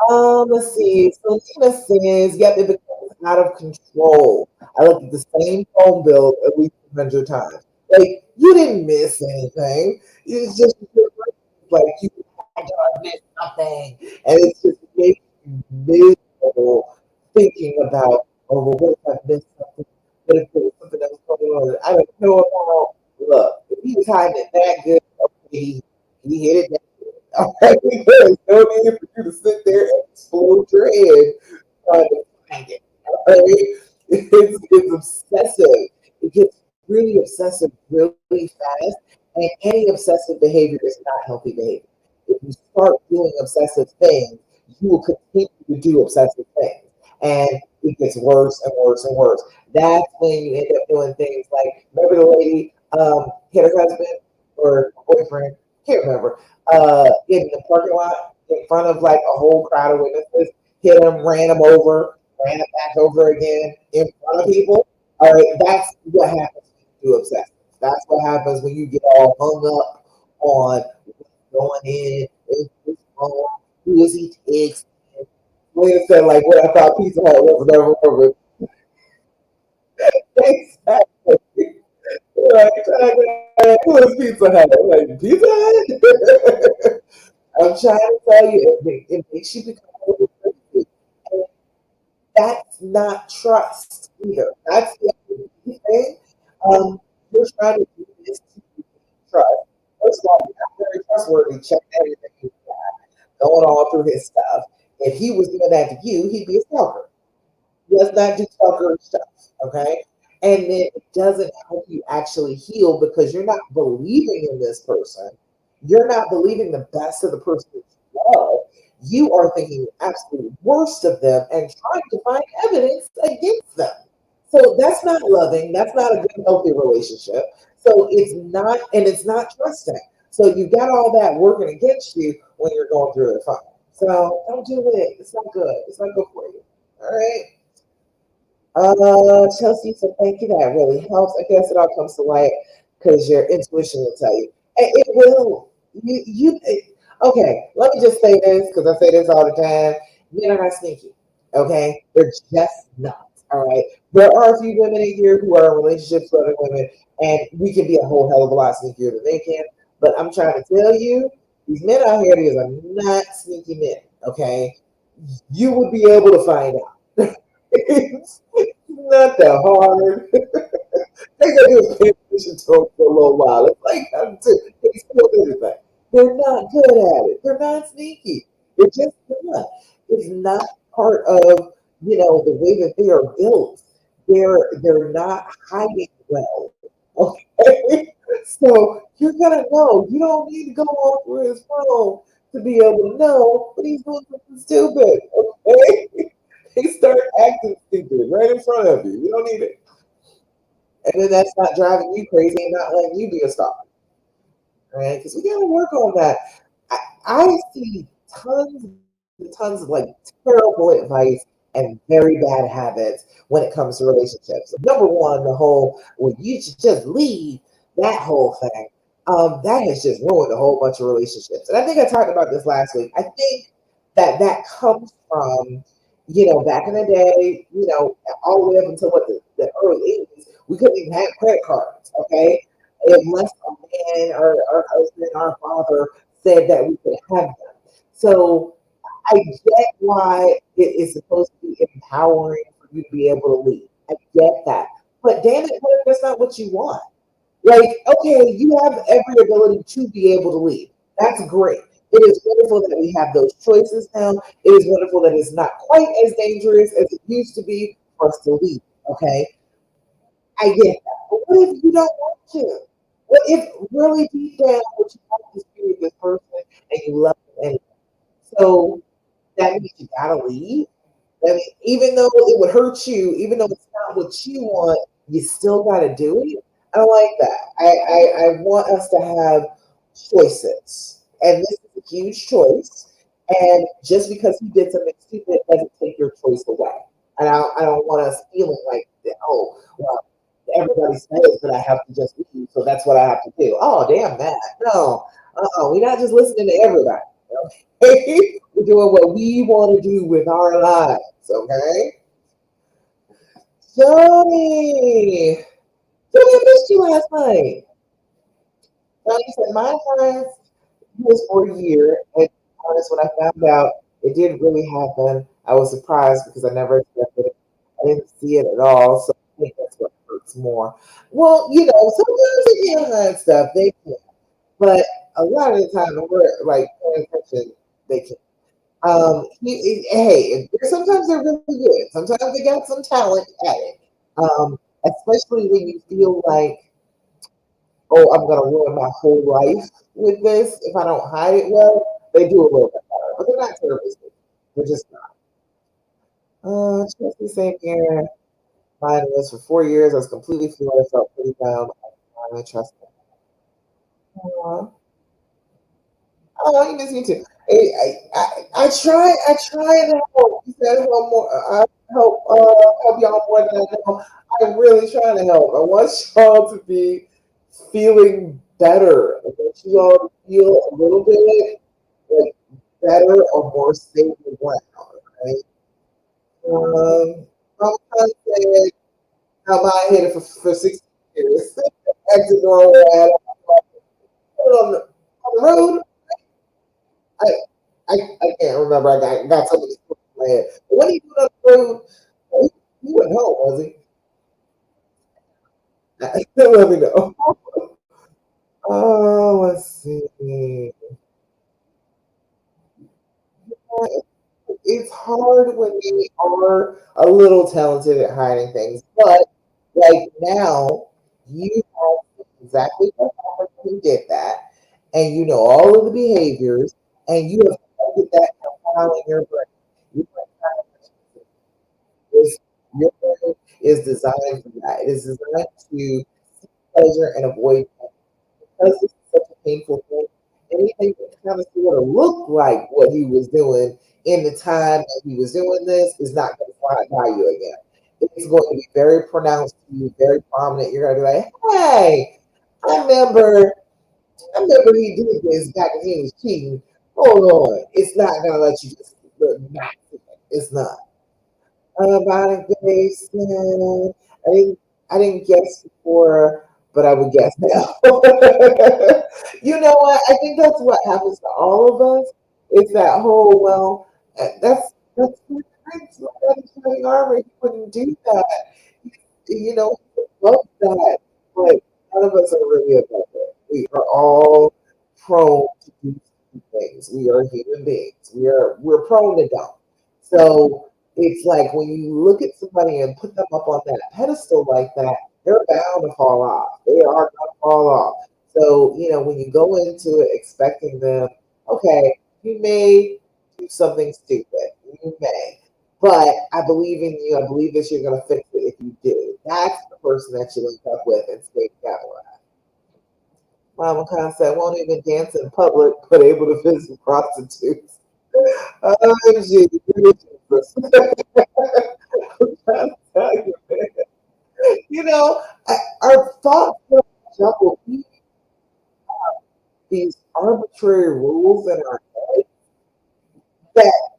Let's see. So Tina says, yep, it becomes out of control. I looked at the same phone bill at least 100 times. Like, you didn't miss anything. It's just like you had to have missed something. And it's just making you miserable thinking about, oh, well, what if I missed something? What if there was something else going on that I don't know about? Look, if he was hiding it that good, okay, he hit it. All right, there's no need for you to sit there and explode your head trying to find it. All right? It's obsessive. It gets really obsessive really fast, and any obsessive behavior is not healthy behavior. If you start doing obsessive things, you will continue to do obsessive things, and it gets worse and worse and worse. That's when you end up doing things like remember the lady hit her husband or boyfriend, can't remember, in the parking lot in front of like a whole crowd of witnesses, hit him, ran him back over again in front of people. All right, that's what happens when you do obsessive. That's what happens when you get all hung up on what's going in, is this wrong, who is he texting, Lena said like what I thought Pizza Hut was never over. Exactly. Like, who is Pizza Hut? Like Pizza Hut? I'm trying to tell you, it makes you become a little crazy. And that's not trust either. That's the other key thing. You're trying to do this to trust. First of all, you're not very trustworthy. Check everything he's got going all through his stuff. If he was doing that to you, he'd be a stalker. Does not do stalker stuff. Okay. And then it doesn't help you actually heal because you're not believing in this person. You're not believing the best of the person that you love. You are thinking the absolute worst of them and trying to find evidence against them. So that's not loving. That's not a good, healthy relationship. So it's not, and it's not trusting. So you've got all that working against you when you're going through the fire. So don't do it. It's not good. It's not good for you. All right. Chelsea said, thank you. That really helps. I guess it all comes to light because your intuition will tell you. It will. Okay, let me just say this because I say this all the time. Men are not sneaky. Okay? They're just not. All right. There are a few women in here who are in relationships with other women, and we can be a whole hell of a lot sneakier than they can. But I'm trying to tell you, these men out here, these are not sneaky men. Okay? You would be able to find out. It's not that hard. They gotta do is pay attention to them for a little while. It's like they still everything. They're not good at it. They're not sneaky. They're just not. It's not part of the way that they are built. They're not hiding well. Okay, so you're gonna know. You don't need to go on through his phone to be able to know, but he's doing something stupid. Okay. They start acting stupid right in front of you. You don't need it. And then that's not driving you crazy and not letting you be a star, right? Because we got to work on that. I see tons and tons of like terrible advice and very bad habits when it comes to relationships. Number one, the whole, well, you should just leave, that whole thing. That has just ruined a whole bunch of relationships. And I think I talked about this last week. I think that comes from, back in the day, all the way up until what the early 80s, we couldn't even have credit cards, okay? Unless a man or our husband, our father said that we could have them. So I get why it is supposed to be empowering for you to be able to lead. I get that. But damn it, what if that's not what you want? Like, okay, you have every ability to be able to lead. That's great. It is wonderful that we have those choices now. It is wonderful that it's not quite as dangerous as it used to be for us to lead. Okay, I get that. But what if you don't want to? What if really deep down what you want is to be with this person and you love them anyway? So that means you gotta leave. I mean, even though it would hurt you, even though it's not what you want, you still got to do it. I don't like that. I want us to have choices. And this is a huge choice. And just because he did something stupid doesn't take your choice away. And I don't want us feeling like, oh, well, everybody says that I have to just leave, so that's what I have to do. Oh, damn that. No, we're not just listening to everybody. Okay? We're doing what we want to do with our lives. Okay? Johnny! Johnny, I missed you last night. Johnny said, my friends was for a year. And honest, when I found out it didn't really happen, I was surprised because I never expected it. I didn't see it at all. So I think that's what hurts more. Well, sometimes they can't hide stuff. They can. But a lot of the time, when we're like paying attention, they can. Hey, sometimes they're really good. Sometimes they got some talent at it. Especially when you feel like, oh, I'm gonna ruin my whole life with this if I don't hide it well. They do a little bit better, but they're not terribly good. They're just not. Chelsea saying here, mine was for 4 years. I was completely floored. I felt pretty down. I trust them. Oh, you miss me too. I try and help. You said help more. I help y'all more than I know. I'm really trying to help. I want y'all to be feeling better. I want you all to feel a little bit like better or more stable ground. Right? Mama kind of said, how I hit it for 60 years. Exit door at on the road. I, I can't remember. I got so many stories in my head. But when he went on the road, he went home, was he? Let me know. Oh, let's see. It's hard when they are a little talented at hiding things, but like now, you have exactly what happened when you did that, and you know all of the behaviors, and you have studied that file in your brain. Your is your brain is designed for that. It is designed to seek pleasure and avoid pain. Because this is such a painful thing. Anything that kind of sort of looked like what he was doing in the time that he was doing this is not going to fly by you again. It's going to be very pronounced to you, very prominent. You're going to be like, hey, I remember, I remember he did this back when he was cheating. Hold on. It's not going to let you just not do it. It's not. Body basement. I didn't I didn't guess before, but I would guess now. You know what? I think that's what happens to all of us. It's that whole that's Prince shining armor. He wouldn't do that. You know, he would love that. But none of us are really above it. We are all prone to do things. We are human beings. We're prone to dump. So it's like when you look at somebody and put them up on that pedestal like that, they're bound to fall off. They are going to fall off. So, when you go into it expecting them, okay, you may do something stupid. You may. But I believe in you. I believe that you're going to fix it if you do. That's the person that you link up with and stay together with. Mama concept won't even dance in public, but able to visit prostitutes. Oh, Jesus. I'm trying to tell you, man. You know, our thoughts jumble these arbitrary rules in our head that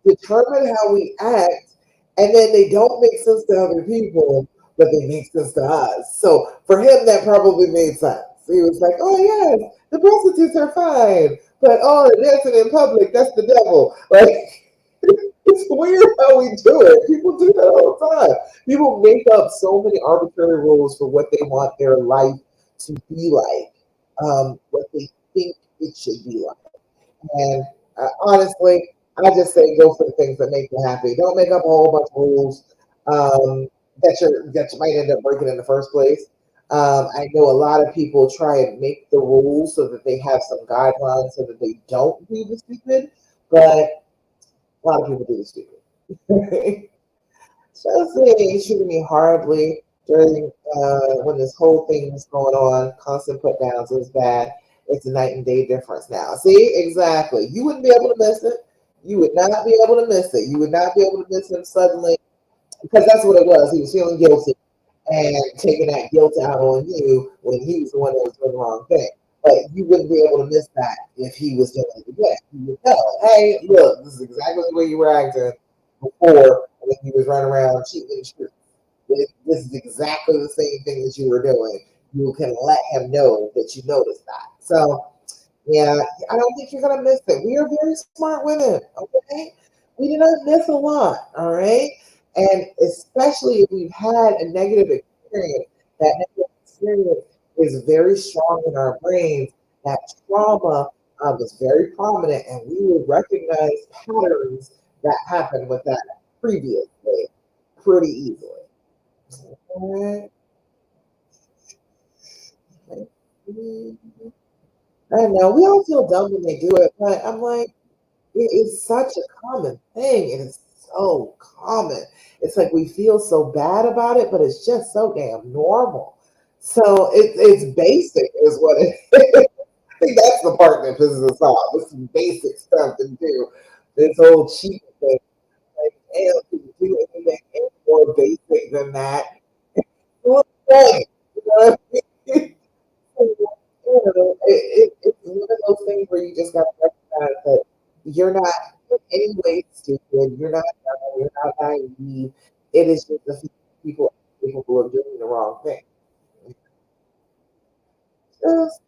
determine how we act, and then they don't make sense to other people, but they make sense to us. So for him, that probably made sense. He was like, "Oh yes, the prostitutes are fine, but oh, dancing in public, that's the devil." Like it's weird how we do it. People do that all the time. People make up so many arbitrary rules for what they want their life to be like, what they think it should be like. And honestly, I just say go for the things that make you happy. Don't make up a whole bunch of rules that you might end up breaking in the first place. I know a lot of people try and make the rules so that they have some guidelines so that they don't do the stupid, but a lot of people do the stupid. Chelsea treated me horribly during when this whole thing was going on. Constant put downs. It was bad. It's a night and day difference now. See, exactly. You wouldn't be able to miss it. You would not be able to miss it. You would not be able to miss him suddenly because that's what it was. He was feeling guilty and taking that guilt out on you when he was the one that was doing the wrong thing. But you wouldn't be able to miss that if he was doing it again. You would know, hey, look, this is exactly the way you were acting before when he was running around cheating in the street. This is exactly the same thing that you were doing. You can let him know that you noticed that. So yeah, I don't think you're gonna miss it. We are very smart women, okay? We do not miss a lot, all right? And especially if we've had a negative experience, that negative experience is very strong in our brains. That trauma is very prominent, and we will recognize patterns that happened with that previously pretty easily. All right. I know we all feel dumb when they do it, but I'm like, it is such a common thing. It is so common. It's like we feel so bad about it, but it's just so damn normal. So it's basic, is what it is. I think that's the part that pisses us off. It's some basic stuff to do. This whole cheat thing, like, hell, can you do anything any more basic than that? What thing? You know what I mean? It's one of those things where you just got to recognize that you're not. anyway stupid. You're not dumb. You're not naive. It is just the people capable of doing the wrong thing. Just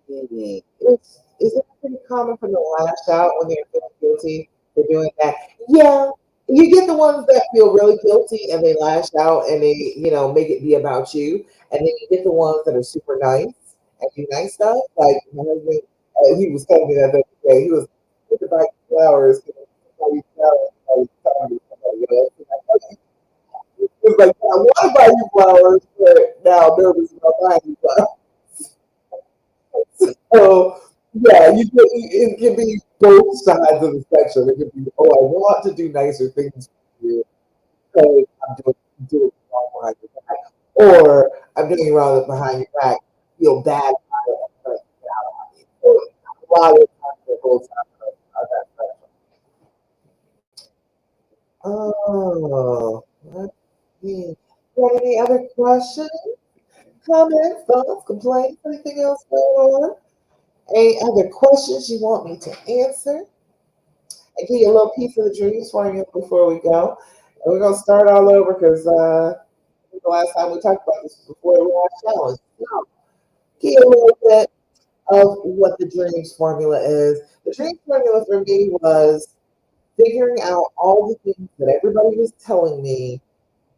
maybe. Is it pretty common for them to lash out when they're feeling guilty for doing that? Yeah. You get the ones that feel really guilty and they lash out and they, make it be about you. And then you get the ones that are super nice and do nice stuff. Like my husband, he was telling me that the other day. He was thinking about flowers. Buy you flowers. I was talking to somebody else. And he was like, I want to buy you flowers, but now I'm nervous about buying you flowers. So yeah, it can be both sides of the spectrum. It can be, oh, I want to do nicer things for you because doing it wrong behind your back, or I'm doing it wrong behind your back. Feel bad about it. But, so, a lot of times, the both sides of that spectrum. Oh, let's see. Got any other questions, comments, thoughts, complaints, anything else going on? Any other questions you want me to answer? I give you a little piece of the dreams for you before we go. And we're going to start all over because the last time we talked about this was before the last challenge. So, give you a little bit of what the dreams formula is. The dreams formula for me was figuring out all the things that everybody was telling me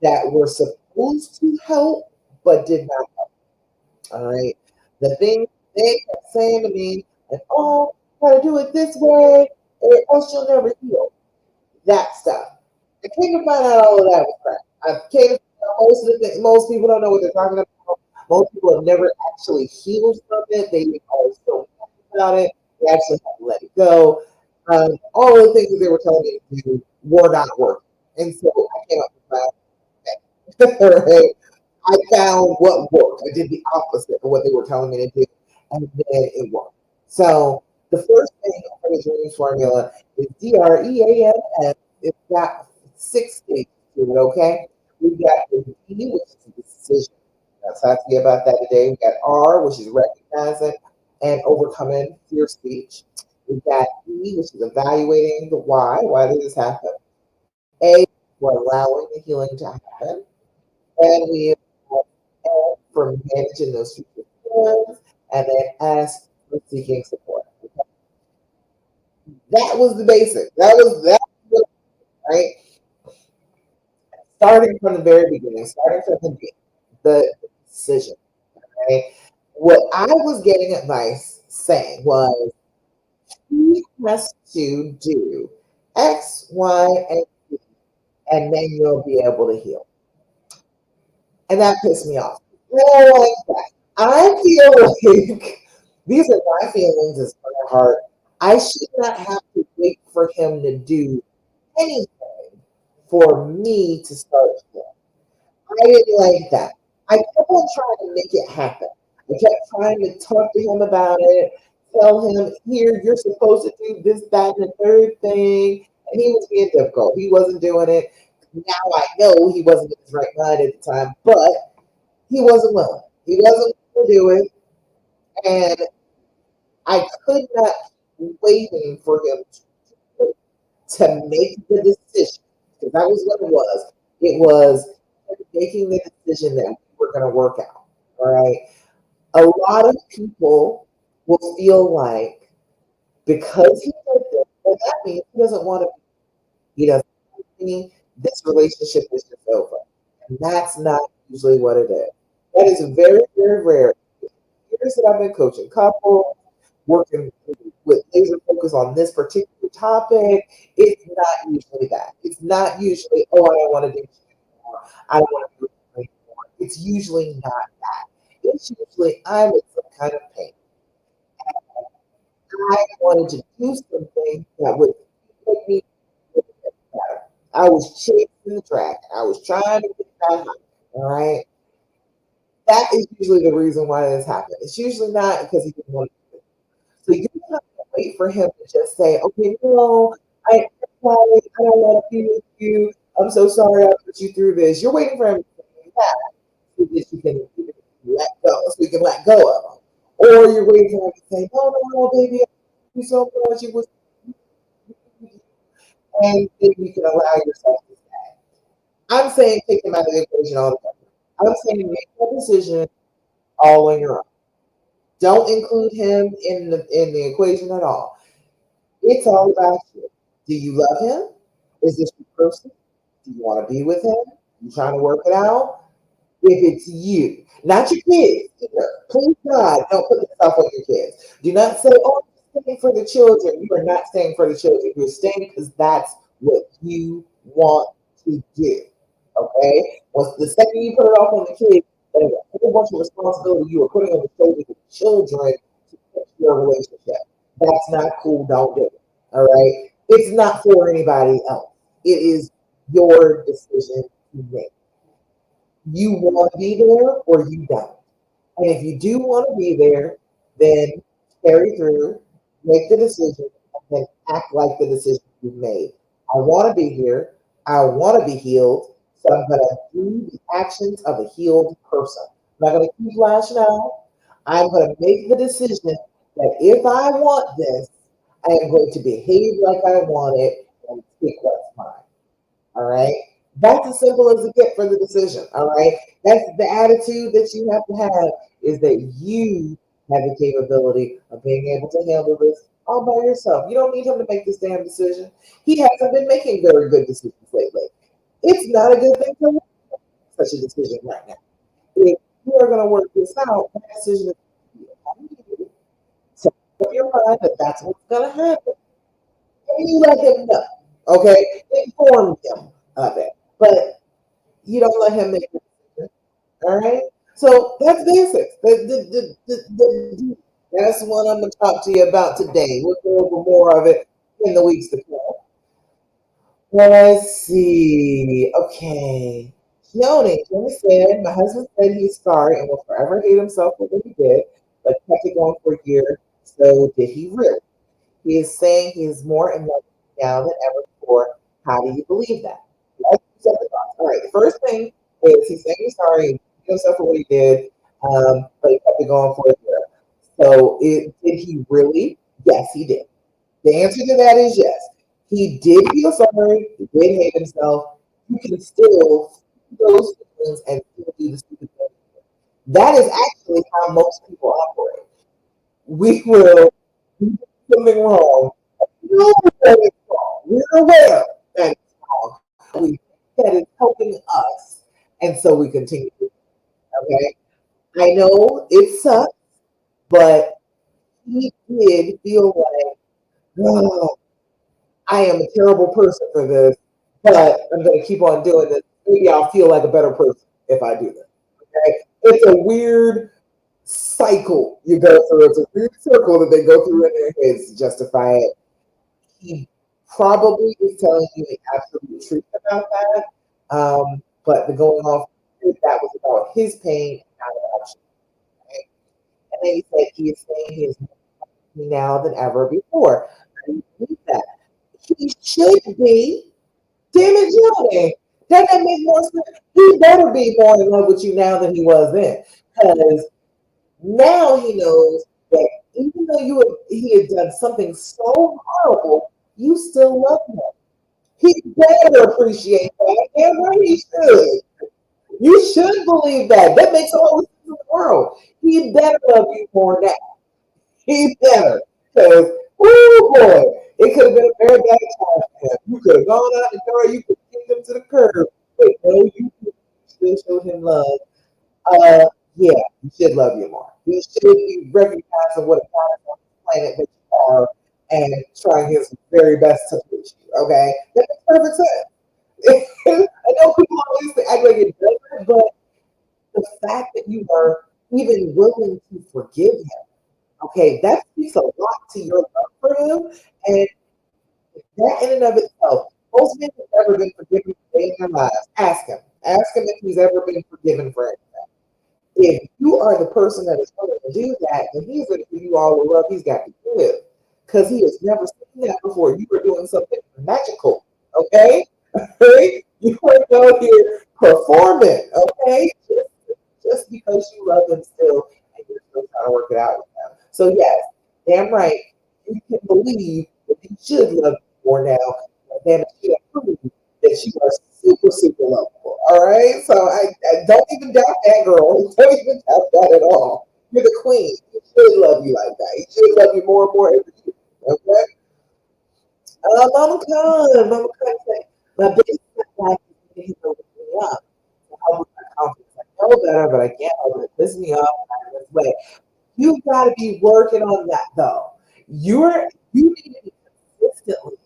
that were supposed to help but did not help. All right. The things they kept saying to me, and oh, gotta do it this way, or else you'll never heal. That stuff. I came to find out all of that was crap. I came to find out most of the things, most people don't know what they're talking about. Most people have never actually healed from it. They are so happy about it. They actually have to let it go. All of the things that they were telling me to do were not working. And so I came up with my own thing. I found what worked. I did the opposite of what they were telling me to do, and then it worked. So the first thing for the dreams formula is DREAMS. It's got 6 stages to it, okay? We've got the D, which is the decision. That's how I see about that today. We got R, which is recognizing and overcoming fear speech. We've got E, which is evaluating the why. Why did this happen? A, we're allowing the healing to happen. And we have for managing those future plans, and then S for seeking support. That was the basic. That was right. Starting from the very beginning, starting from the decision. Right. What I was getting advice saying was he has to do X, Y, and Z, and then you'll be able to heal. And that pissed me off. I don't like that. I feel like these are my feelings as my heart. I should not have to wait for him to do anything for me to start healing. I didn't like that. I kept on trying to make it happen. I kept trying to talk to him about it, tell him, here, you're supposed to do this, that, and the third thing. And he was being difficult. He wasn't doing it. Now I know he wasn't in his right mind at the time, but he wasn't willing. He wasn't willing to do it. And I could not keep waiting for him to make the decision. Because that was what it was. It was making the decision that we were going to work out. All right. A lot of people will feel like because he did this, well, that means he doesn't want to, he doesn't want me, this relationship is just over. And that's not usually what it is. That is very, very rare. Years that I've been coaching couples, working with laser focus on this particular topic, it's not usually that. It's not usually, oh, I don't want to do it anymore. I don't want to do it anymore. It's usually not that. It's usually I'm in some kind of pain. I wanted to do something that would make me feel better. I was chasing the track. I was trying to get that high. All right. That is usually the reason why this happened. It's usually not because he didn't want to. So you don't have to wait for him to just say, okay, no, I'm sorry, I don't want to be with you. I'm so sorry I put you through this. You're waiting for him to say that so that you can let go, so you can let go of him. Or you're waiting for him to say, no, no, no, baby, I love you so much. It was and then you can allow yourself to stay. I'm saying take him out of the equation altogether. I'm saying make that decision all on your own. Don't include him in the equation at all. It's all about you. Do you love him? Is this your person? Do you want to be with him? You trying to work it out? If it's you, not your kids. Either. Please God, don't put yourself on your kids. Do not say, "Oh, I'm staying for the children." You are not staying for the children. You're staying because that's what you want to do. Okay. Once the second you put it off on the kids, then a whole bunch of responsibility you are putting on the shoulders of children to fix your relationship. That's not cool. Don't do it. All right. It's not for anybody else. It is your decision to make. You want to be there or you don't. And if you do want to be there, then carry through, make the decision, and then act like the decision you made. I want to be here. I want to be healed. So I'm going to do the actions of a healed person. I'm not going to keep lashing out. I'm going to make the decision that if I want this, I am going to behave like I want it and take what's mine. All right. That's as simple as it gets for the decision. All right. That's the attitude that you have to have is that you have the capability of being able to handle this all by yourself. You don't need him to make this damn decision. He hasn't been making very good decisions lately. It's not a good thing to make such a decision right now. If you are going to work this out, that decision is on you. So put your mind that that's what's going to happen. And you let him know. Okay. Inform him of it. But you don't let him make the decision. All right. So that's basics. That's what I'm going to talk to you about today. We'll go over more of it in the weeks to come. Let's see. Okay. Joni said, my husband said he's sorry and will forever hate himself for what he did, but kept it going for a year. So did he really? He is saying he is more in love now than ever before. How do you believe that? Let's set the thoughts. All right. The first thing is he's saying he's sorry, he hated himself for what he did, but he kept it going for a year. So did he really? Yes, he did. The answer to that is yes. He did feel sorry. He did hate himself. You can still feel those feelings and still do the stupid thing. That is actually how most people operate. We will do something wrong. We know that it's wrong. We're aware that it's wrong. We that it's helping us, and so we continue. Okay, I know it sucks, but he did feel like, oh, I am a terrible person for this, but I'm going to keep on doing this. Maybe I'll feel like a better person if I do this. Okay, it's a weird cycle you go through. It's a weird circle that they go through in their heads to justify it. He probably is telling you the absolute truth about that. But the going off that was about his pain, not about you. Right? And then he said he is saying he is more happy now than ever before. I believe that. He should be. Damn it, Johnny. Doesn't that make more sense? He better be more in love with you now than he was then. Because now he knows that even though he had done something so horrible, you still love him. He better appreciate that. Damn right he should. You should believe that. That makes all the sense in the world. He better love you more now. He better. Because, oh boy, it could have been a very bad time for him. You could have gone out the door, you could have kicked him to the curb. But no, you still showed him love. Yeah, you should love you more. You should be recognizing what a God on this planet that you are and trying his very best to please you. Okay? That makes perfect sense. I know people always act like it doesn't, but the fact that you are even willing to forgive him, okay, that speaks a lot to your love for him. And that in and of itself, most men have ever been forgiven for in their lives. Ask him. Ask him if he's ever been forgiven for anything. If you are the person that is willing to do that, then he's going to give you all the love he's got to give. Because he has never seen that before. You are doing something magical. Okay? Okay? You are out here performing. Okay? Just because you love him still and you're still trying to work it out with him. So yes, damn right, you can believe that he should love you more now than then she approved that you are super, super lovable. All right. So I don't even doubt that, girl. Don't even doubt that at all. You're the queen. He should love you like that. He should love you more and more every year. Okay. Mama Khan, Mama Khan said, my biggest setback is when he opens me up. To help with my confidence. I know better, but I can't help it. It pisses me off in this way. You've got to be working on that though. You need to be consistently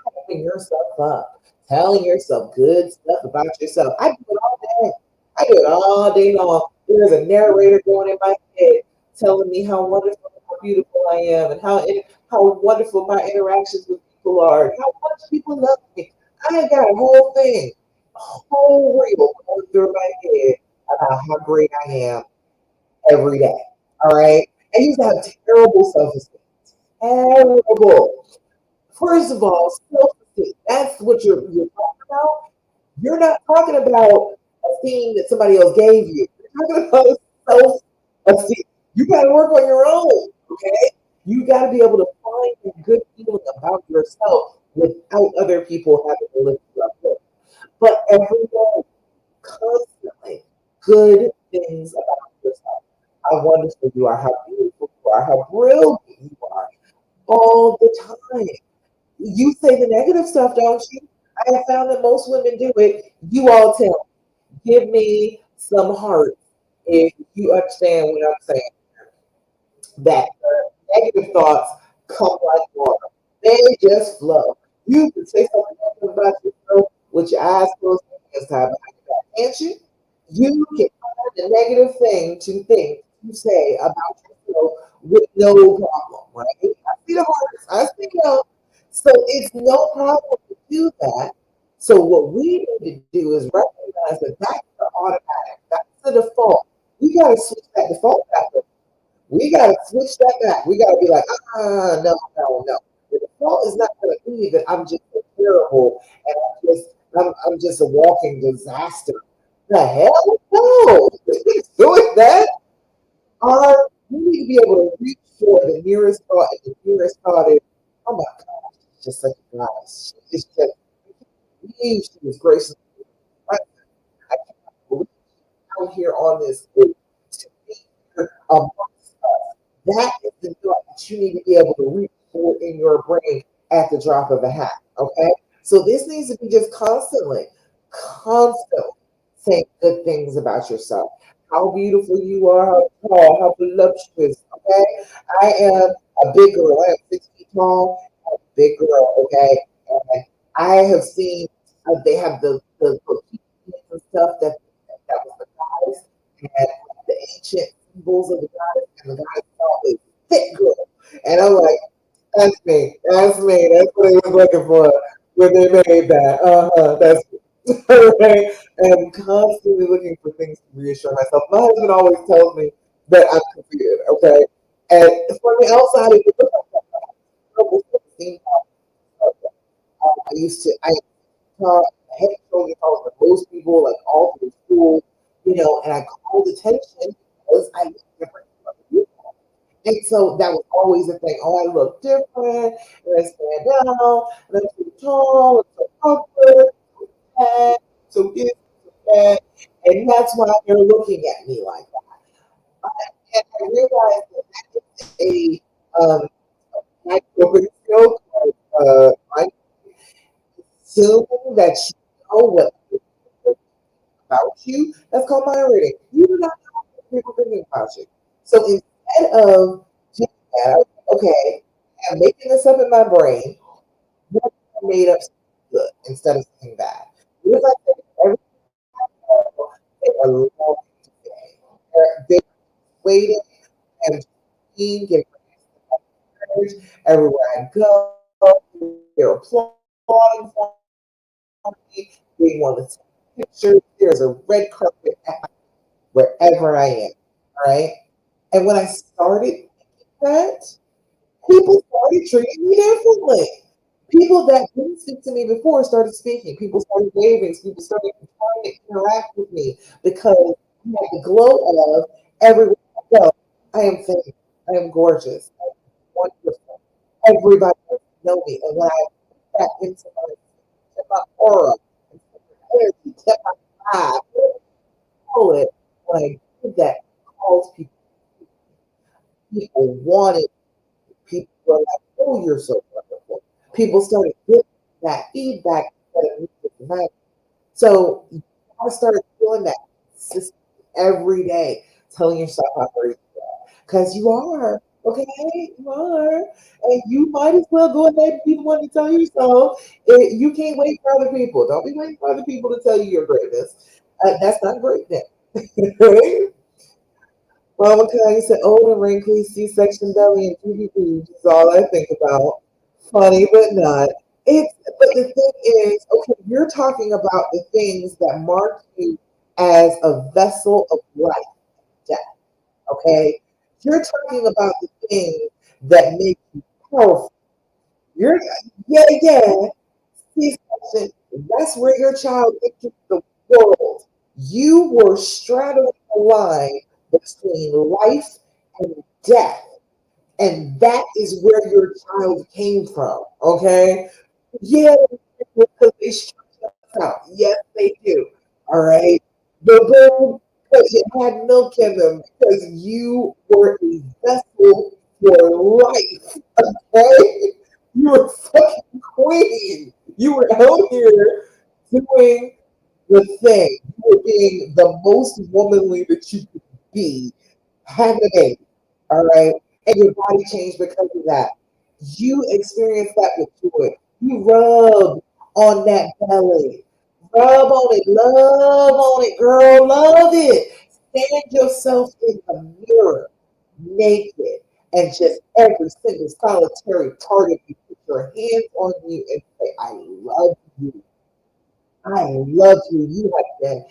hyping yourself up, telling yourself good stuff about yourself. I do it all day. I do it all day long. There's a narrator going in my head telling me how wonderful and how beautiful I am and how wonderful my interactions with people are and how much people love me. I got a whole thing, a whole reel going through my head about how great I am every day. All right. And you used to have terrible self esteem. Terrible. First of all, self esteem. That's what you're talking about. You're not talking about esteem that somebody else gave you. You're talking about self esteem. You got to work on your own. Okay. You got to be able to find a good feeling about yourself without other people having to lift you up. But every day, constantly, good things about yourself. How wonderful you are, how beautiful you are, how brilliant you are, all the time. You say the negative stuff, don't you? I have found that most women do it. You all tell me, give me some heart if you understand what I'm saying. That negative thoughts come like water. They just flow. You can say something negative about yourself with your eyes closed and time behind your back, can't you? You can find a negative thing to think, to say about yourself with no problem, right? I see the hearts, I see them. So it's no problem to do that. So what we need to do is recognize that that's the automatic, that's the default. We got to switch that default back. We got to switch that back. We got to be like, no, no, no. The default is not going to be that I'm just so terrible and I'm just a walking disaster. The hell? No. Doing that, we need to be able to reach for the nearest thought, and the nearest thought is, oh my gosh, she's just such a goddess. She's just, I can't believe she was gracious. I can't believe out here on this earth to be here amongst us. That is the thought that you need to be able to reach for in your brain at the drop of a hat. Okay? So this needs to be just constantly saying good things about yourself. How beautiful you are, how tall, how voluptuous. Okay? I am a big girl. I am 6 feet tall. I'm a big girl. Okay? And I have seen they have the and stuff that was the goddess and the ancient symbols of the goddess, and the goddess called is thick girl. And I'm like, that's me. That's me. That's what I was looking for when they made that. That's me. Right? And I'm constantly looking for things to reassure myself. My husband always tells me that I'm completed, okay? And from the outside, it looks like I used to, I taught head and shoulders taller than most people, like all through school, and I called attention because I looked different from other people. And so that was always a thing. Oh, I look different, and I stand out, and I'm so tall, and so awkward, and so this, so that. And that's why they're looking at me like that. And I realized that that is a micro skill, like assuming that you know what about you. That's called mind reading. You do not know what people thinking about you. So instead of doing that, okay, I'm making this up in my brain. What if I made up something good instead of something bad? What if I said every time they are loving today? They're waiting and being getting encouraged everywhere I go. They're applauding for me. They want to take pictures. There's a red carpet wherever I am. All right. And when I started thinking that, people started treating me differently. People that didn't speak to me before started speaking. People started waving. People started trying to interact with me because I had the glow of everywhere I go. I am famous. I am gorgeous. I am wonderful. Everybody wants to know me. And when I put that into my my aura, energy, tip my vibe, call it. When I did that, calls people wanted, people were like, oh, you're so wonderful. People started getting that feedback instead of me getting that. So I started doing that consistently every day, telling yourself how great you are. Because you are, okay? You are. And you might as well go ahead and be the one to tell yourself. You can't wait for other people. Don't be waiting for other people to tell you your greatness. That's not greatness. Mama Kanye said, old and wrinkly, C-section belly, and droopy boobs is all I think about. Funny, but not. But the thing is, okay, you're talking about the things that mark you as a vessel of life, death, okay? You're talking about the things that make you powerful. You're, yeah, yeah, C-section, that's where your child entered the world. You were straddling the line between life and death. And that is where your child came from. Okay. Yeah, because they stretch us out. Yes, they do. All right. The boob, because it had milk in them, because you were a vessel for life. Okay. You were fucking queen. You were out here doing the thing. You were being the most womanly that you could be. Have a baby. All right. And your body changed because of that. You experienced that with joy. You rub on that belly. Rub on it. Love on it, girl. Love it. Stand yourself in the mirror naked and just every single solitary part of you put your hands on you and say, I love you. I love you. You have been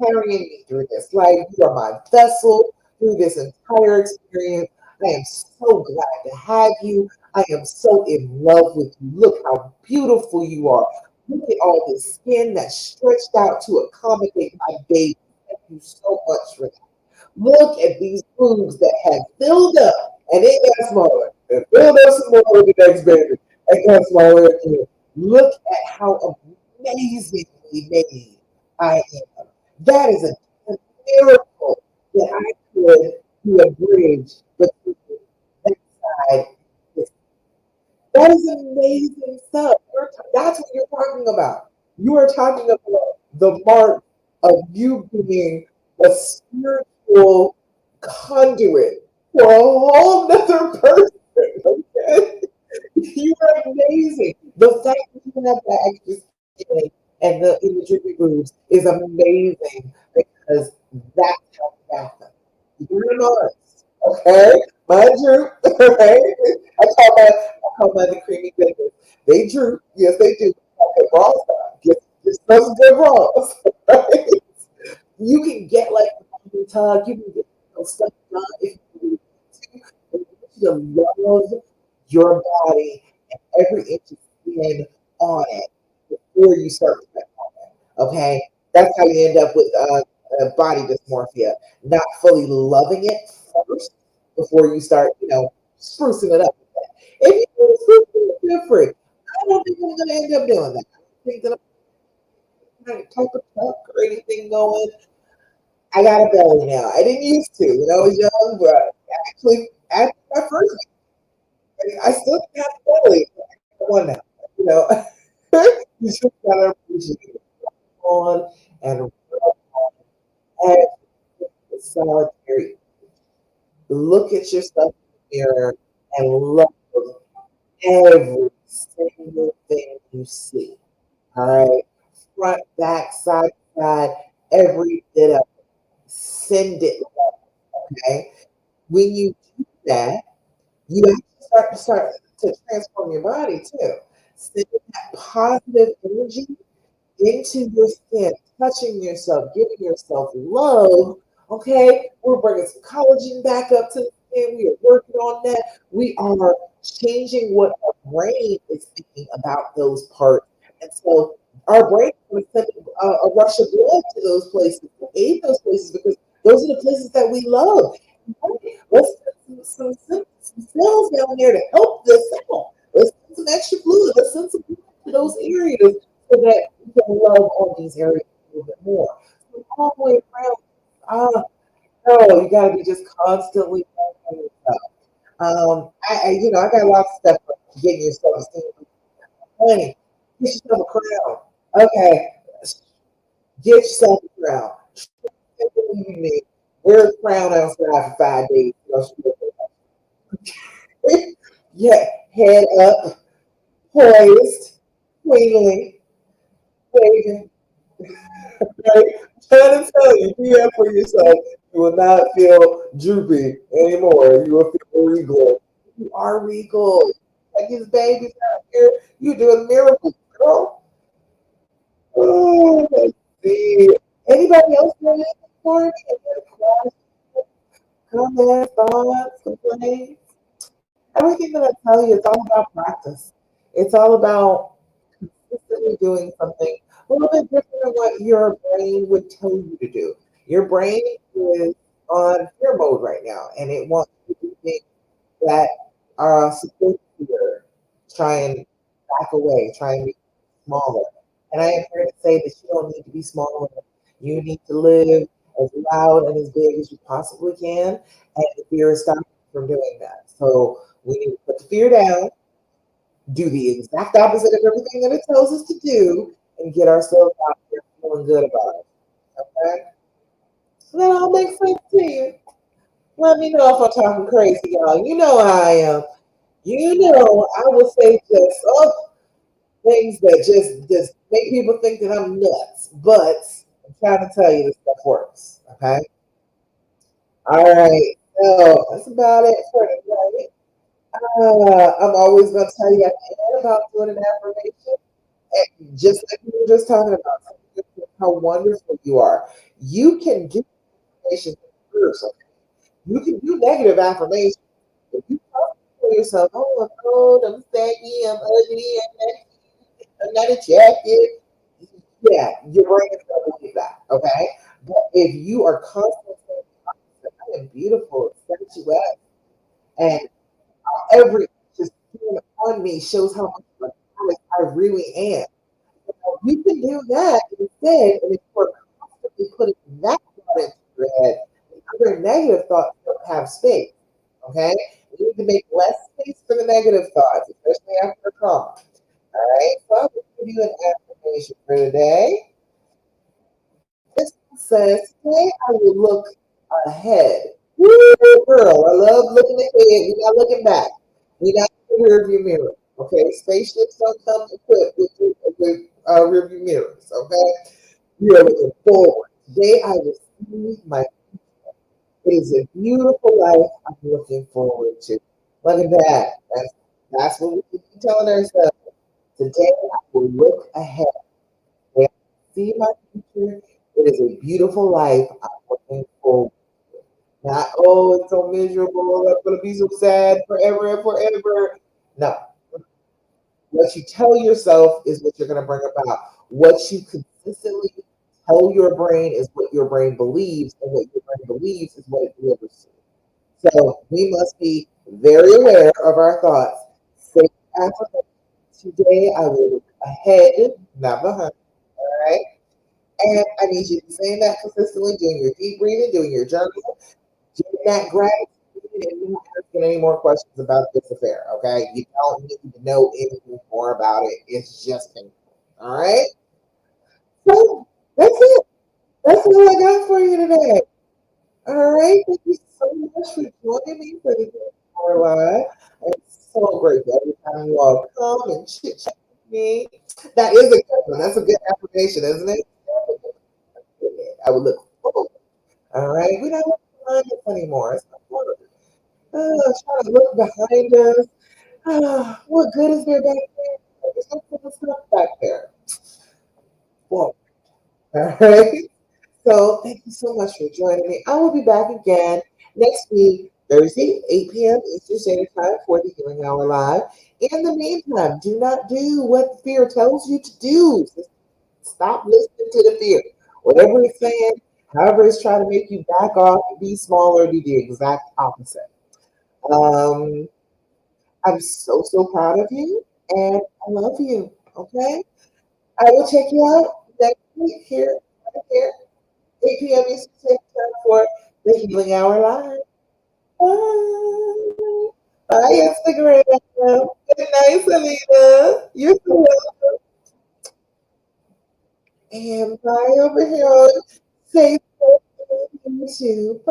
carrying me through this life. You are my vessel through this entire experience. I am so glad to have you. I am so in love with you. Look how beautiful you are. Look at all this skin that's stretched out to accommodate my baby. Thank you so much for that. Look at these boobs that have filled up and it got smaller. And filled up some more with the next baby. It got smaller again. Look at how amazingly made I am. That is a miracle that I could be a bridge between that side. That is amazing stuff. That's what you're talking about. You are talking about the mark of you being a spiritual conduit for a whole nother person. Okay? You are amazing. The fact that you have that extra skin and the imagery boobs is amazing because that's how you got them. You're honest, okay? Mind you, right? I call mine the creamy goodness. They droop, yes, they do. Okay, bras on. Just those good bras, right? You can get like a tug, you can get stuff done if you need to. But you need to love your body and every inch of skin on it before you start to put on it. Okay, that's how you end up with body dysmorphia. Not fully loving it first before you start, sprucing it up. If you want to spruce it different, I don't think I'm going to end up doing that. I don't think that I'm going to type of tuck or anything going. I got a belly now. I didn't used to when I was young, but actually, after my first, I still have a belly. I one now, you know. You just gotta appreciate it. On and every solitary. Look at yourself in the mirror and love every single thing you see. All right, front, back, side, to side, every bit of it. Send it. Okay, when you do that, you have to start to transform your body too. Send that positive energy into your skin, touching yourself, giving yourself love. Okay, we're bringing some collagen back up to the skin. We are working on that. We are changing what our brain is thinking about those parts. And so our brain is send a rush of blood to those places, to aid those places, because those are the places that we love. Let's put some cells down there to help this out. Let's send some extra fluid. Let's send some blood to those areas so that you can love on these areas a little bit more. So all the way around, ah, no, you gotta be just constantly loving yourself. I got lots of stuff for getting yourself esteem. Honey, get yourself a crown. Okay, get yourself a crown. Believe me, wear a crown outside for 5 days. Yeah, head up, poised, queenly, waving. Right? Trying to tell you, do that for yourself. You will not feel droopy anymore. You will feel regal. You are regal. Like his babies out here, you doing miracles, girl. Oh, let's see. Anybody else doing anything for me? Any other questions, comments, thoughts, complaints? Everything that I tell you, it's all about practice. It's all about consistently doing something a little bit different than what your brain would tell you to do. Your brain is on fear mode right now, and it wants you to do things that are supposed to try and back away, try and be smaller. And I am here to say that you don't need to be smaller. You need to live as loud and as big as you possibly can, and the fear is stopping you from doing that. So we need to put the fear down, do the exact opposite of everything that it tells us to do, and get ourselves out there feeling good about it. Okay? So that all makes sense to you. Let me know if I'm talking crazy, y'all. You know I am. You know I will say just things that just make people think that I'm nuts. But I'm trying to tell you this stuff works. Okay? All right. So that's about it for today. I'm always going to tell you at the end about doing an affirmation. And just like we were just talking about, how wonderful you are. You can do affirmations first. Okay? You can do negative affirmations. If you tell yourself, oh, I'm old, I'm saggy, I'm ugly, I'm not attractive. Yeah, your brain is going to believe that. Okay. But if you are constantly saying, I am beautiful, statuesque, and every just being on me shows how much of a goddess I really am. You can do that instead, and if you're constantly putting that thought into your head, the other negative thoughts don't have space. Okay? You need to make less space for the negative thoughts, especially after trauma. All right? So I'm going to give you an affirmation for today. This one says, today I will look ahead. Woo, girl, I love looking ahead. We're not looking back. We're not in the rearview mirror. Okay? Spaceships don't come equipped with rearview mirrors. Okay? We are looking forward. Today I will see my. It is a beautiful life I'm looking forward to. Look at that. That's what we keep telling ourselves. Today I will look ahead. Today I will see my future. It is a beautiful life I'm looking forward. Not, oh, it's so miserable. I'm going to be so sad forever and forever. No. What you tell yourself is what you're going to bring about. What you consistently tell your brain is what your brain believes, and what your brain believes is what it delivers to you. So we must be very aware of our thoughts. Say affirmation. Today I will look ahead, not behind. All right. And I need you to be saying that consistently, doing your deep breathing, doing your journal, doing that gratitude, and not asking any more questions about this affair. Okay. You don't need to know anything more about it. It's just painful. All right. So that's it. That's all I got for you today. All right. Thank you so much for joining me for the Hour Live. I'm so grateful every time you all come and chit chat with me. That is a good one. That's a good affirmation, isn't it? I would look forward. All right. We don't look behind us anymore. It's not fun. Trying to look behind us. What good is there back there? There's no good stuff back there. Well, all right. So thank you so much for joining me. I will be back again next week, Thursday, 8 p.m. Eastern Standard Time for the Healing Hour Live. In the meantime, do not do what fear tells you to do. Stop listening to the fear. Whatever it's saying, however it's trying to make you back off, be smaller, do the exact opposite. Um, I'm so, so proud of you, and I love you. Okay? I will check you out next week here, right here, 8 p.m. Eastern Standard Time for the Healing Hour Live. Bye. Bye, Instagram. Good night, Selena. You're so welcome. And bye over here on Facebook, YouTube.